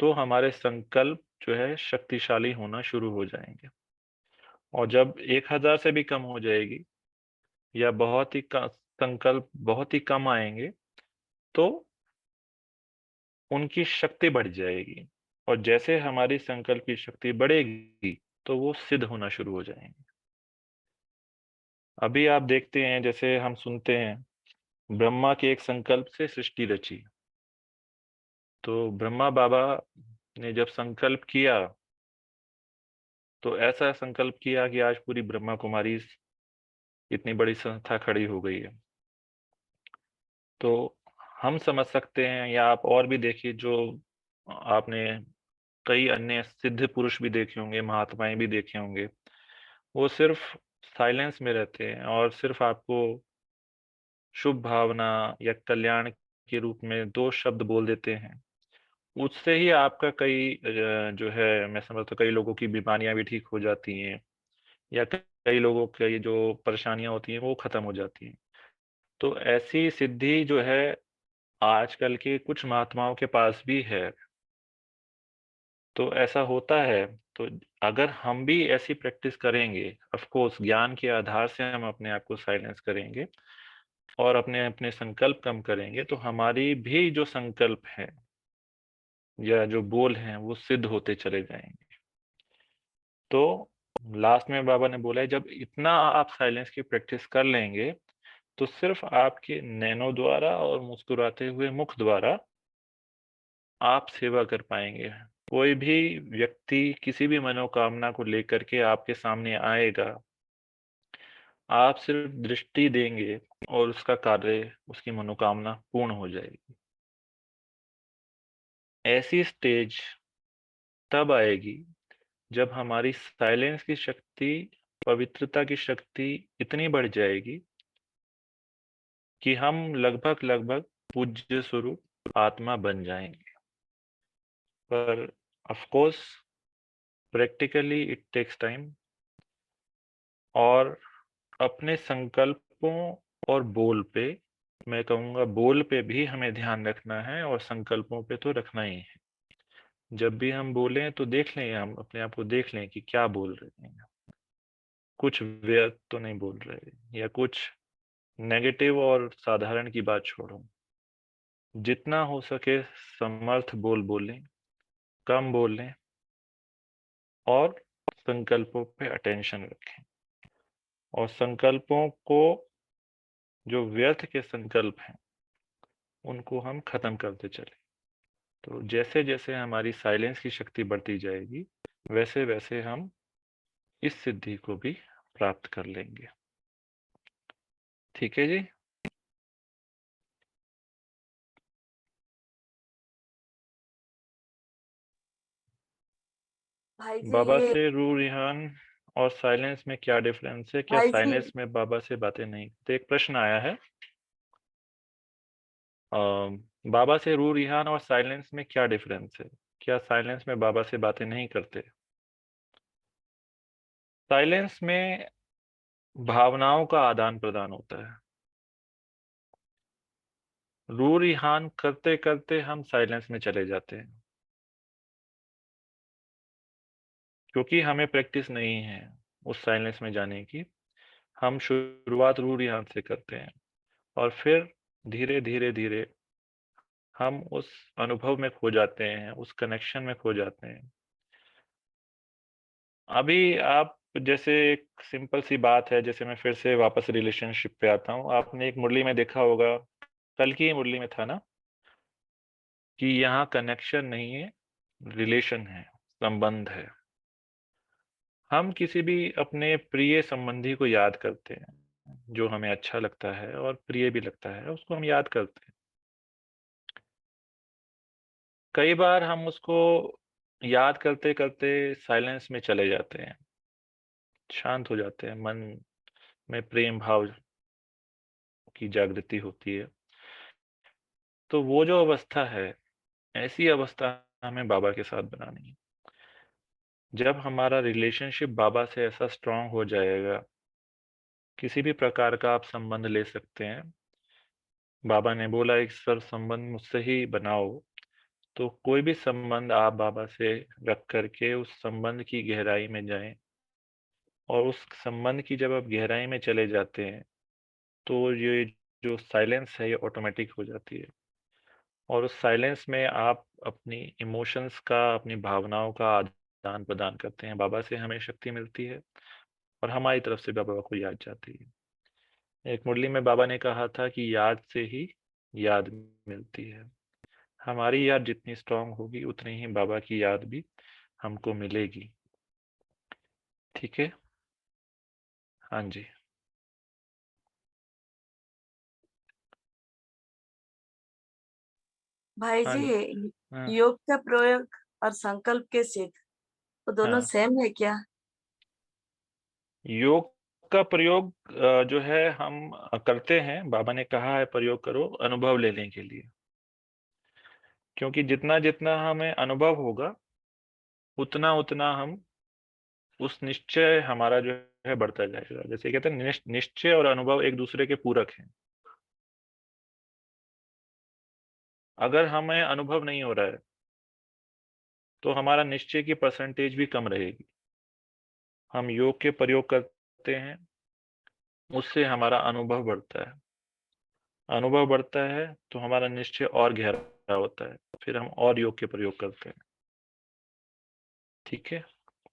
तो हमारे संकल्प जो है शक्तिशाली होना शुरू हो जाएंगे। और जब 1000 से भी कम हो जाएगी या संकल्प बहुत ही कम आएंगे, तो उनकी शक्ति बढ़ जाएगी। और जैसे हमारी संकल्प की शक्ति बढ़ेगी तो वो सिद्ध होना शुरू हो जाएंगे। अभी आप देखते हैं, जैसे हम सुनते हैं ब्रह्मा के एक संकल्प से सृष्टि रची। तो ब्रह्मा बाबा ने जब संकल्प किया तो ऐसा संकल्प किया कि आज पूरी ब्रह्मा कुमारी इतनी बड़ी संस्था खड़ी हो गई है। तो हम समझ सकते हैं, या आप और भी देखिए, जो आपने कई अन्य सिद्ध पुरुष भी देखे होंगे, महात्माएं भी देखे होंगे, वो सिर्फ साइलेंस में रहते हैं और सिर्फ आपको शुभ भावना या कल्याण के रूप में 2 शब्द बोल देते हैं। उससे ही आपका कई जो है, मैं समझता हूँ कई लोगों की बीमारियां भी ठीक हो जाती हैं, या कई लोगों की जो परेशानियां होती हैं वो खत्म हो जाती हैं। तो ऐसी सिद्धि जो है आजकल के कुछ महात्माओं के पास भी है। तो ऐसा होता है। तो अगर हम भी ऐसी प्रैक्टिस करेंगे, ऑफ कोर्स ज्ञान के आधार से हम अपने आप को साइलेंस करेंगे और अपने अपने संकल्प कम करेंगे, तो हमारी भी जो संकल्प है या जो बोल हैं वो सिद्ध होते चले जाएंगे। तो लास्ट में बाबा ने बोला है, जब इतना आप साइलेंस की प्रैक्टिस कर लेंगे तो सिर्फ आपके नैनों द्वारा और मुस्कुराते हुए मुख द्वारा आप सेवा कर पाएंगे। कोई भी व्यक्ति किसी भी मनोकामना को लेकर के आपके सामने आएगा, आप सिर्फ दृष्टि देंगे और उसका कार्य, उसकी मनोकामना पूर्ण हो जाएगी। ऐसी स्टेज तब आएगी जब हमारी साइलेंस की शक्ति, पवित्रता की शक्ति इतनी बढ़ जाएगी कि हम लगभग लगभग पूज्य स्वरूप आत्मा बन जाएंगे। पर of course practically it takes time, और अपने संकल्पों और बोल पे, मैं कहूँगा बोल पे भी हमें ध्यान रखना है और संकल्पों पे तो रखना ही है। जब भी हम बोलें तो देख लें, हम अपने आप को देख लें कि क्या बोल रहे हैं। कुछ व्यर्थ तो नहीं बोल रहे, या कुछ नेगेटिव और साधारण की बात छोड़ो। जितना हो सके समर्थ बोल बोलें, कम बोलें और संकल्पों पे अटेंशन रखें। और संकल्पों को, जो व्यर्थ के संकल्प हैं, उनको हम खत्म करते चले। तो जैसे जैसे हमारी साइलेंस की शक्ति बढ़ती जाएगी, वैसे वैसे हम इस सिद्धि को भी प्राप्त कर लेंगे। ठीक है जी। भाई जी बाबा ये से रू रिहान और साइलेंस में क्या डिफरेंस है? क्या भाई जी साइलेंस में बाबा से बातें नहीं करते? एक प्रश्न आया है। बाबा से रू रिहान और साइलेंस में क्या डिफरेंस है? क्या साइलेंस में बाबा से बातें नहीं करते? साइलेंस में भावनाओं का आदान प्रदान होता है। रू रिहान करते करते हम साइलेंस में चले जाते हैं, क्योंकि हमें प्रैक्टिस नहीं है उस साइलेंस में जाने की। हम शुरुआत रू रिहान से करते हैं और फिर धीरे धीरे धीरे हम उस अनुभव में खो जाते हैं, उस कनेक्शन में खो जाते हैं। अभी आप, जैसे एक सिंपल सी बात है, जैसे मैं फिर से वापस रिलेशनशिप पे आता हूँ। आपने एक मुरली में देखा होगा, कल की ही मुरली में था ना, कि यहाँ कनेक्शन नहीं है, रिलेशन है, संबंध है। हम किसी भी अपने प्रिय संबंधी को याद करते हैं, जो हमें अच्छा लगता है और प्रिय भी लगता है, उसको हम याद करते हैं। कई बार हम उसको याद करते करते साइलेंस में चले जाते हैं, शांत हो जाते हैं, मन में प्रेम भाव की जागृति होती है। तो वो जो अवस्था है, ऐसी अवस्था हमें बाबा के साथ बनानी है। जब हमारा रिलेशनशिप बाबा से ऐसा स्ट्रांग हो जाएगा, किसी भी प्रकार का आप संबंध ले सकते हैं। बाबा ने बोला एक सर संबंध मुझसे ही बनाओ, तो कोई भी संबंध आप बाबा से रख करके उस संबंध की गहराई में जाएं, और उस संबंध की जब आप गहराई में चले जाते हैं तो ये जो साइलेंस है ये ऑटोमेटिक हो जाती है, और उस साइलेंस में आप अपनी इमोशंस का, अपनी भावनाओं का आदान प्रदान करते हैं। बाबा से हमें शक्ति मिलती है और हमारी तरफ से बाबा को याद जाती है। एक मुरली में बाबा ने कहा था कि याद से ही याद मिलती है। हमारी याद जितनी स्ट्रांग होगी उतनी ही बाबा की याद भी हमको मिलेगी। ठीक है, हाँ जी। भाई हाँ जी। जी, हाँ योग का प्रयोग और संकल्प के सिद्ध वो दोनों हाँ। सेम है क्या? योग का प्रयोग जो है हम करते हैं, बाबा ने कहा है प्रयोग करो अनुभव लेने के लिए, क्योंकि जितना जितना हमें अनुभव होगा उतना उतना हम उस निश्चय हमारा जो है बढ़ता जाएगा। जैसे कहते हैं निश्चय और अनुभव एक दूसरे के पूरक हैं। अगर हमें अनुभव नहीं हो रहा है तो हमारा निश्चय की परसेंटेज भी कम रहेगी। हम योग के प्रयोग करते हैं, उससे हमारा अनुभव बढ़ता है। अनुभव बढ़ता है तो हमारा निश्चय और गहरा होता है, फिर हम और योग के प्रयोग करते हैं। ठीक है,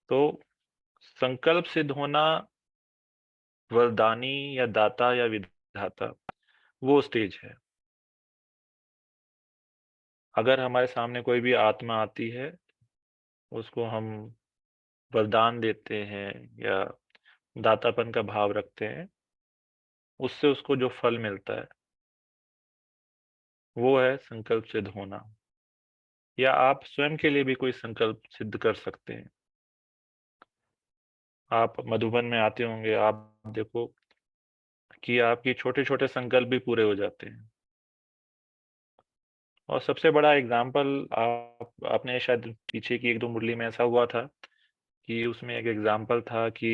तो संकल्प सिद्ध होना वरदानी या दाता या विधाता वो स्टेज है। अगर हमारे सामने कोई भी आत्मा आती है, उसको हम वरदान देते हैं या दातापन का भाव रखते हैं, उससे उसको जो फल मिलता है वो है संकल्प सिद्ध होना। या आप स्वयं के लिए भी कोई संकल्प सिद्ध कर सकते हैं। आप मधुबन में आते होंगे, आप देखो कि आपके छोटे छोटे संकल्प भी पूरे हो जाते हैं। और सबसे बड़ा एग्जाम्पल आपने शायद पीछे की एक दो मुरली में ऐसा हुआ था कि उसमें एक एग्जाम्पल था कि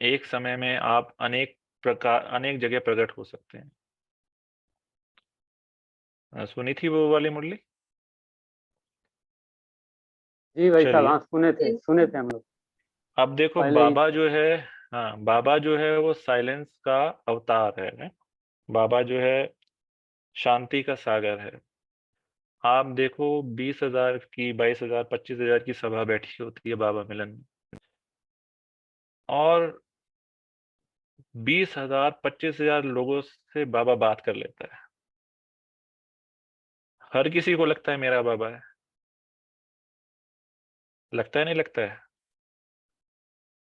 एक समय में आप अनेक जगह प्रकट हो सकते हैं। सुनी थी वो वाली मुरली? जी भाई साहब, चलिए, हाँ सुने थे हम लोग अब देखो पहले ही। बाबा जो है, हाँ बाबा जो है वो साइलेंस का अवतार है। बाबा जो है शांति का सागर है। आप देखो 20,000 की, 22,000, 25,000 की सभा बैठी होती है बाबा मिलन में, और 20,000, 25,000 लोगों से बाबा बात कर लेता है। हर किसी को लगता है मेरा बाबा है। लगता है नहीं लगता है?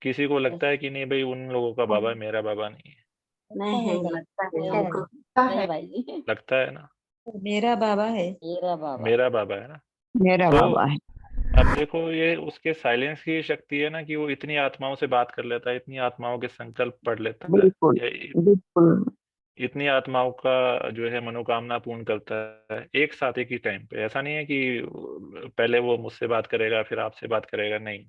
किसी को लगता है कि नहीं भाई उन लोगों का बाबा है, मेरा बाबा नहीं है? नहीं लगता है हमको। नहीं भाई, लगता है ना? मेरा बाबा है। मेरा बाबा मेरा बाबा है ना? मेरा तो बाबा है। अब देखो ये उसके साइलेंस की शक्ति है ना, कि वो इतनी आत्माओं से बात कर लेता है, इतनी आत्माओं के संकल्प पढ़ लेता है, बिल्कुल या बिल्कुल। इतनी आत्माओं का जो है मनोकामना पूर्ण करता है एक साथ एक ही टाइम पे। ऐसा नहीं है कि पहले वो मुझसे बात करेगा फिर आपसे बात करेगा, नहीं।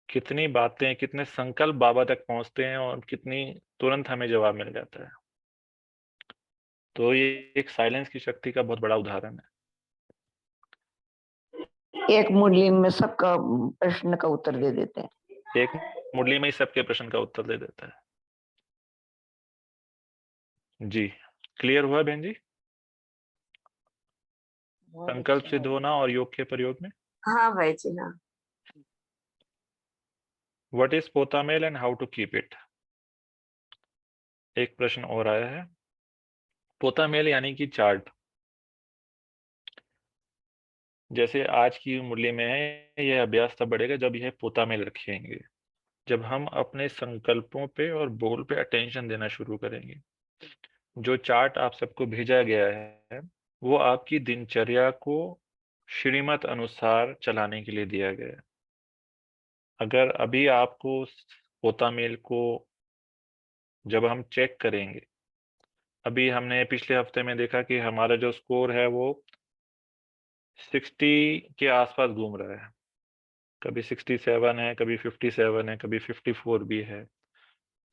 कितनी बातें, कितने संकल्प बाबा तक पहुंचते हैं और कितनी तुरंत हमें जवाब मिल जाता है। तो ये एक साइलेंस की शक्ति का बहुत बड़ा उदाहरण है। एक मुरली में सबका प्रश्न का उत्तर दे देते हैं। एक मुरली में ही सबके प्रश्न का उत्तर दे देता है। जी, क्लियर हुआ बहन जी? बहुत संकल्प अच्छा सिद्ध होना और योग के प्रयोग में। हाँ भाई जी, हाँ। व्हाट इज पोतामेल and how to keep it? एक प्रश्न और आया है। पोतामेल यानी कि चार्ट। जैसे आज की मुरली में है, यह अभ्यास तब बढ़ेगा जब यह पोतामेल रखेंगे, जब हम अपने संकल्पों पे और बोल पे अटेंशन देना शुरू करेंगे। जो चार्ट आप सबको भेजा गया है वो आपकी दिनचर्या को श्रीमत अनुसार चलाने के लिए दिया गया है। अगर अभी आपको पोता मेल को जब हम चेक करेंगे, अभी हमने पिछले हफ्ते में देखा कि हमारा जो स्कोर है वो 60 के आसपास घूम रहा है, कभी 67 है, कभी 57 है, कभी 54 भी है,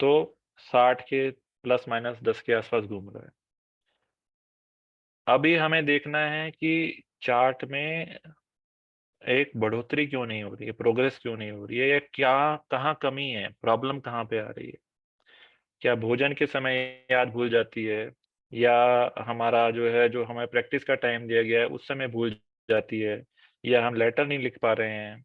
तो 60 के प्लस माइनस 10 के आसपास घूम रहा है। अभी हमें देखना है कि चार्ट में एक बढ़ोतरी क्यों नहीं हो रही है, प्रोग्रेस क्यों नहीं हो रही है, या क्या कहाँ कमी है, प्रॉब्लम कहाँ पे आ रही है। क्या भोजन के समय याद भूल जाती है, या हमारा जो है, जो हमें प्रैक्टिस का टाइम दिया गया है उस समय भूल जाती है, या हम लेटर नहीं लिख पा रहे हैं,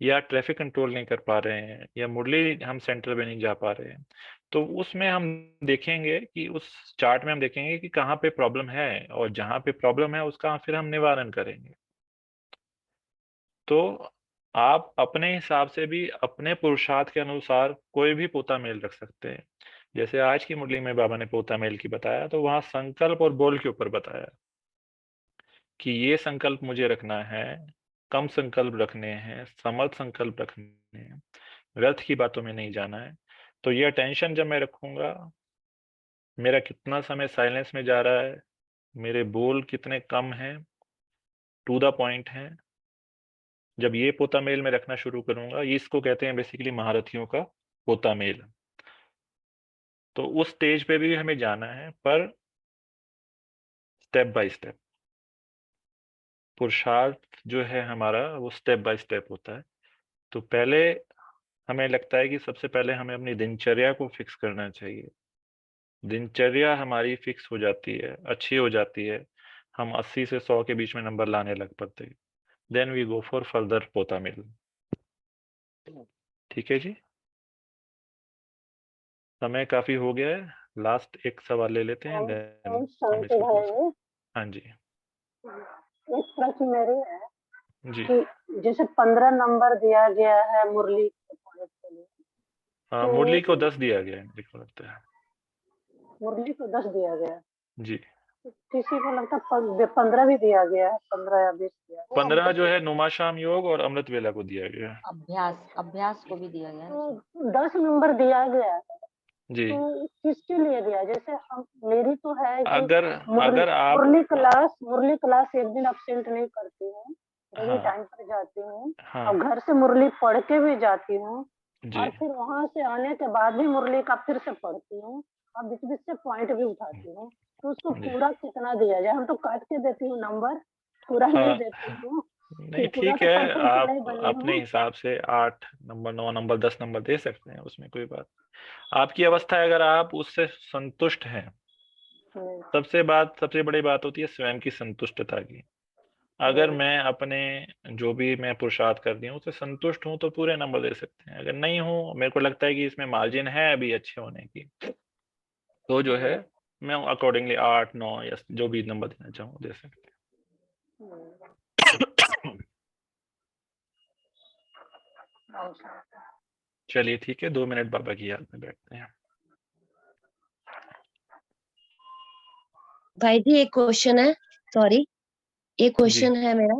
या ट्रैफिक कंट्रोल नहीं कर पा रहे हैं, या मुरली हम सेंटर पे नहीं जा पा रहे हैं। तो उसमें हम देखेंगे कि उस चार्ट में हम देखेंगे कि कहाँ पे प्रॉब्लम है, और जहाँ पे प्रॉब्लम है उसका फिर हम निवारण करेंगे। तो आप अपने हिसाब से भी अपने पुरुषार्थ के अनुसार कोई भी पोता मेल रख सकते हैं। जैसे आज की मुरली में बाबा ने पोता मेल की बताया, तो वहां संकल्प और बोल के ऊपर बताया कि ये संकल्प मुझे रखना है, कम संकल्प रखने हैं, समर्थ संकल्प रखने हैं, व्यर्थ की बातों में नहीं जाना है। तो ये अटेंशन जब मैं रखूंगा, मेरा कितना समय साइलेंस में जा रहा है, मेरे बोल कितने कम हैं, टू द पॉइंट हैं, जब ये पोता मेल में रखना शुरू करूंगा, ये इसको कहते हैं बेसिकली महारथियों का पोता मेल। तो उस स्टेज पे भी हमें जाना है, पर स्टेप बाय स्टेप। पुरुषार्थ जो है हमारा वो स्टेप बाय स्टेप होता है। तो पहले हमें लगता है कि सबसे पहले हमें अपनी दिनचर्या को फिक्स करना चाहिए। दिनचर्या हमारी फिक्स हो जाती है, अच्छी हो जाती है, हम 80 से 100 के बीच में नंबर लाने लग पड़ते हैं। Then we go for further पोता मेल। ठीक है जी, समय काफी हो गया है, लास्ट एक सवाल ले लेते हैं, देन हम शांति इसको भाई close। जी, हाँ जी एक प्रश्न मेरी है जी। कि जैसे 15 नंबर दिया गया है मुरली के लिए, हाँ, तो मुरली को 10 दिया गया है, मेरे को लगता है। मुरली को 10 दिया गया, जी, किसी को लगता है 15 भी दिया गया है, 15 या 20 दिया गया। 15 जो है नुमा शाम योग और अमृत वेला को दिया गया है। अभ्यास को भी दिया गया है उसमें। तो 10 नंबर दिया गया है, जी, तो किसके लिए दिया? जैसे हम, मेरी तो है कि अगर आप मुरली क्लास एक दिन अब्सेंट नहीं करती हूँ, डेली हाँ टाइम पर जाती हूँ, हाँ और घर से मुरली पढ़ के भी जाती हूँ, जी और फिर वहां से आने के बाद भी मुरली का फिर से पढ़ती हूँ, और बीच बीच से पॉइंट भी उठाती हूँ, तो उसको जी पूरा कितना दिया जाए? हम तो काट के देती हूँ नंबर, पूरा नहीं हाँ, देती हूँ, नहीं पूरा ठीक तो है, परफेक्ट नहीं आप बनी अपने हूँ। हिसाब से 8 नंबर, 9 नंबर, 10 नंबर दे सकते हैं, उसमें कोई बात। आपकी अवस्था है, अगर आप उससे संतुष्ट हैं, सबसे बड़ी बात होती है स्वयं की संतुष्टता की। अगर मैं अपने जो भी मैं पुरुषार्थ कर रही हूँ उससे संतुष्ट हूँ तो पूरे नंबर दे सकते हैं। अगर नहीं हूँ, मेरे को लगता है कि इसमें मार्जिन है अभी अच्छे होने की, तो जो है मैं अकॉर्डिंगली 8, 9 या जो भी नंबर देना चाहूँ दे सकते हैं। चलिए ठीक है, 2 मिनट बाबा की याद में बैठते हैं। भाई जी एक क्वेश्चन है, सॉरी, एक जी क्वेश्चन है मेरा।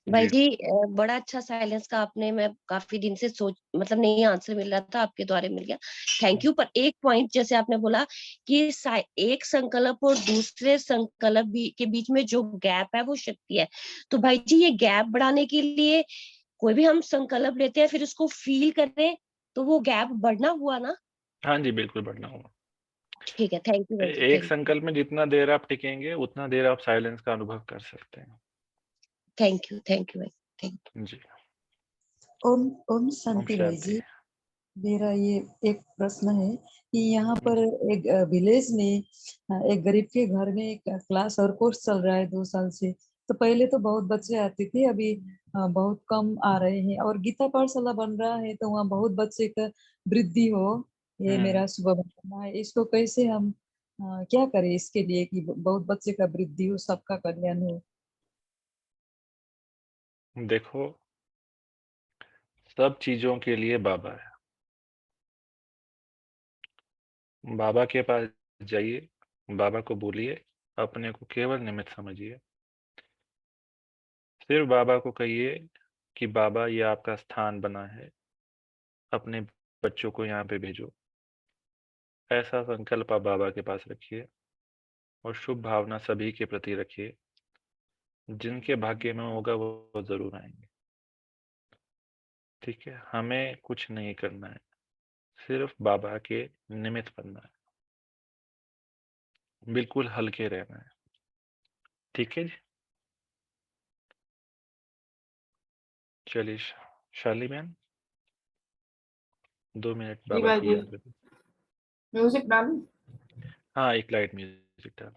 भाई जी जी बड़ा अच्छा साइलेंस का आपने, मैं काफी दिन से सोच, मतलब नहीं आंसर मिल रहा था, आपके द्वारा मिल गया, थैंक यू। पर एक पॉइंट जैसे आपने बोला कि एक संकल्प और दूसरे संकल्प के बीच में जो गैप है वो शक्ति है, तो भाई जी ये गैप बढ़ाने के लिए कोई भी हम संकल्प लेते हैं फिर उसको फील करें तो वो गैप बढ़ना हुआ ना? हाँ जी, बिल्कुल बढ़ना होगा। ठीक है, थैंक यू भाई जी, एक थैंक संकल्प में जितना देर आप टिकेंगे उतना देर आप साइलेंस का अनुभव कर सकते हैं। यू भाई, थैंक जी, ओम ओम ओम शांति भाई शांति। जी, मेरा ये एक प्रश्न है कि यहाँ पर एक विलेज में एक गरीब के घर में एक क्लास और कोर्स चल रहा है 2 साल से। तो पहले तो बहुत बच्चे आते थे, अभी बहुत कम आ रहे हैं, और गीता पाठशाला बन रहा है तो वहाँ बहुत बच्चे का वृद्धि हो, ये मेरा शुभ मानना है। इसको कैसे हम क्या करें इसके लिए कि बहुत बच्चे का वृद्धि हो, सबका कल्याण हो? देखो, सब चीजों के लिए बाबा है। बाबा के पास जाइए, बाबा को बोलिए, अपने को केवल निमित्त समझिए, सिर्फ बाबा को कहिए कि बाबा ये आपका स्थान बना है, अपने बच्चों को यहाँ पे भेजो, ऐसा संकल्प आप बाबा के पास रखिए और शुभ भावना सभी के प्रति रखिए। जिनके भाग्य में होगा वो जरूर आएंगे। ठीक है, हमें कुछ नहीं करना है, सिर्फ बाबा के निमित्त बनना है, बिल्कुल हल्के रहना है। ठीक है जी, चलिए शाली मैम 2 मिनट जी बाबा की बाजी, याद रखें। म्यूजिक डालूं? हाँ, एक लाइट म्यूजिक डाल।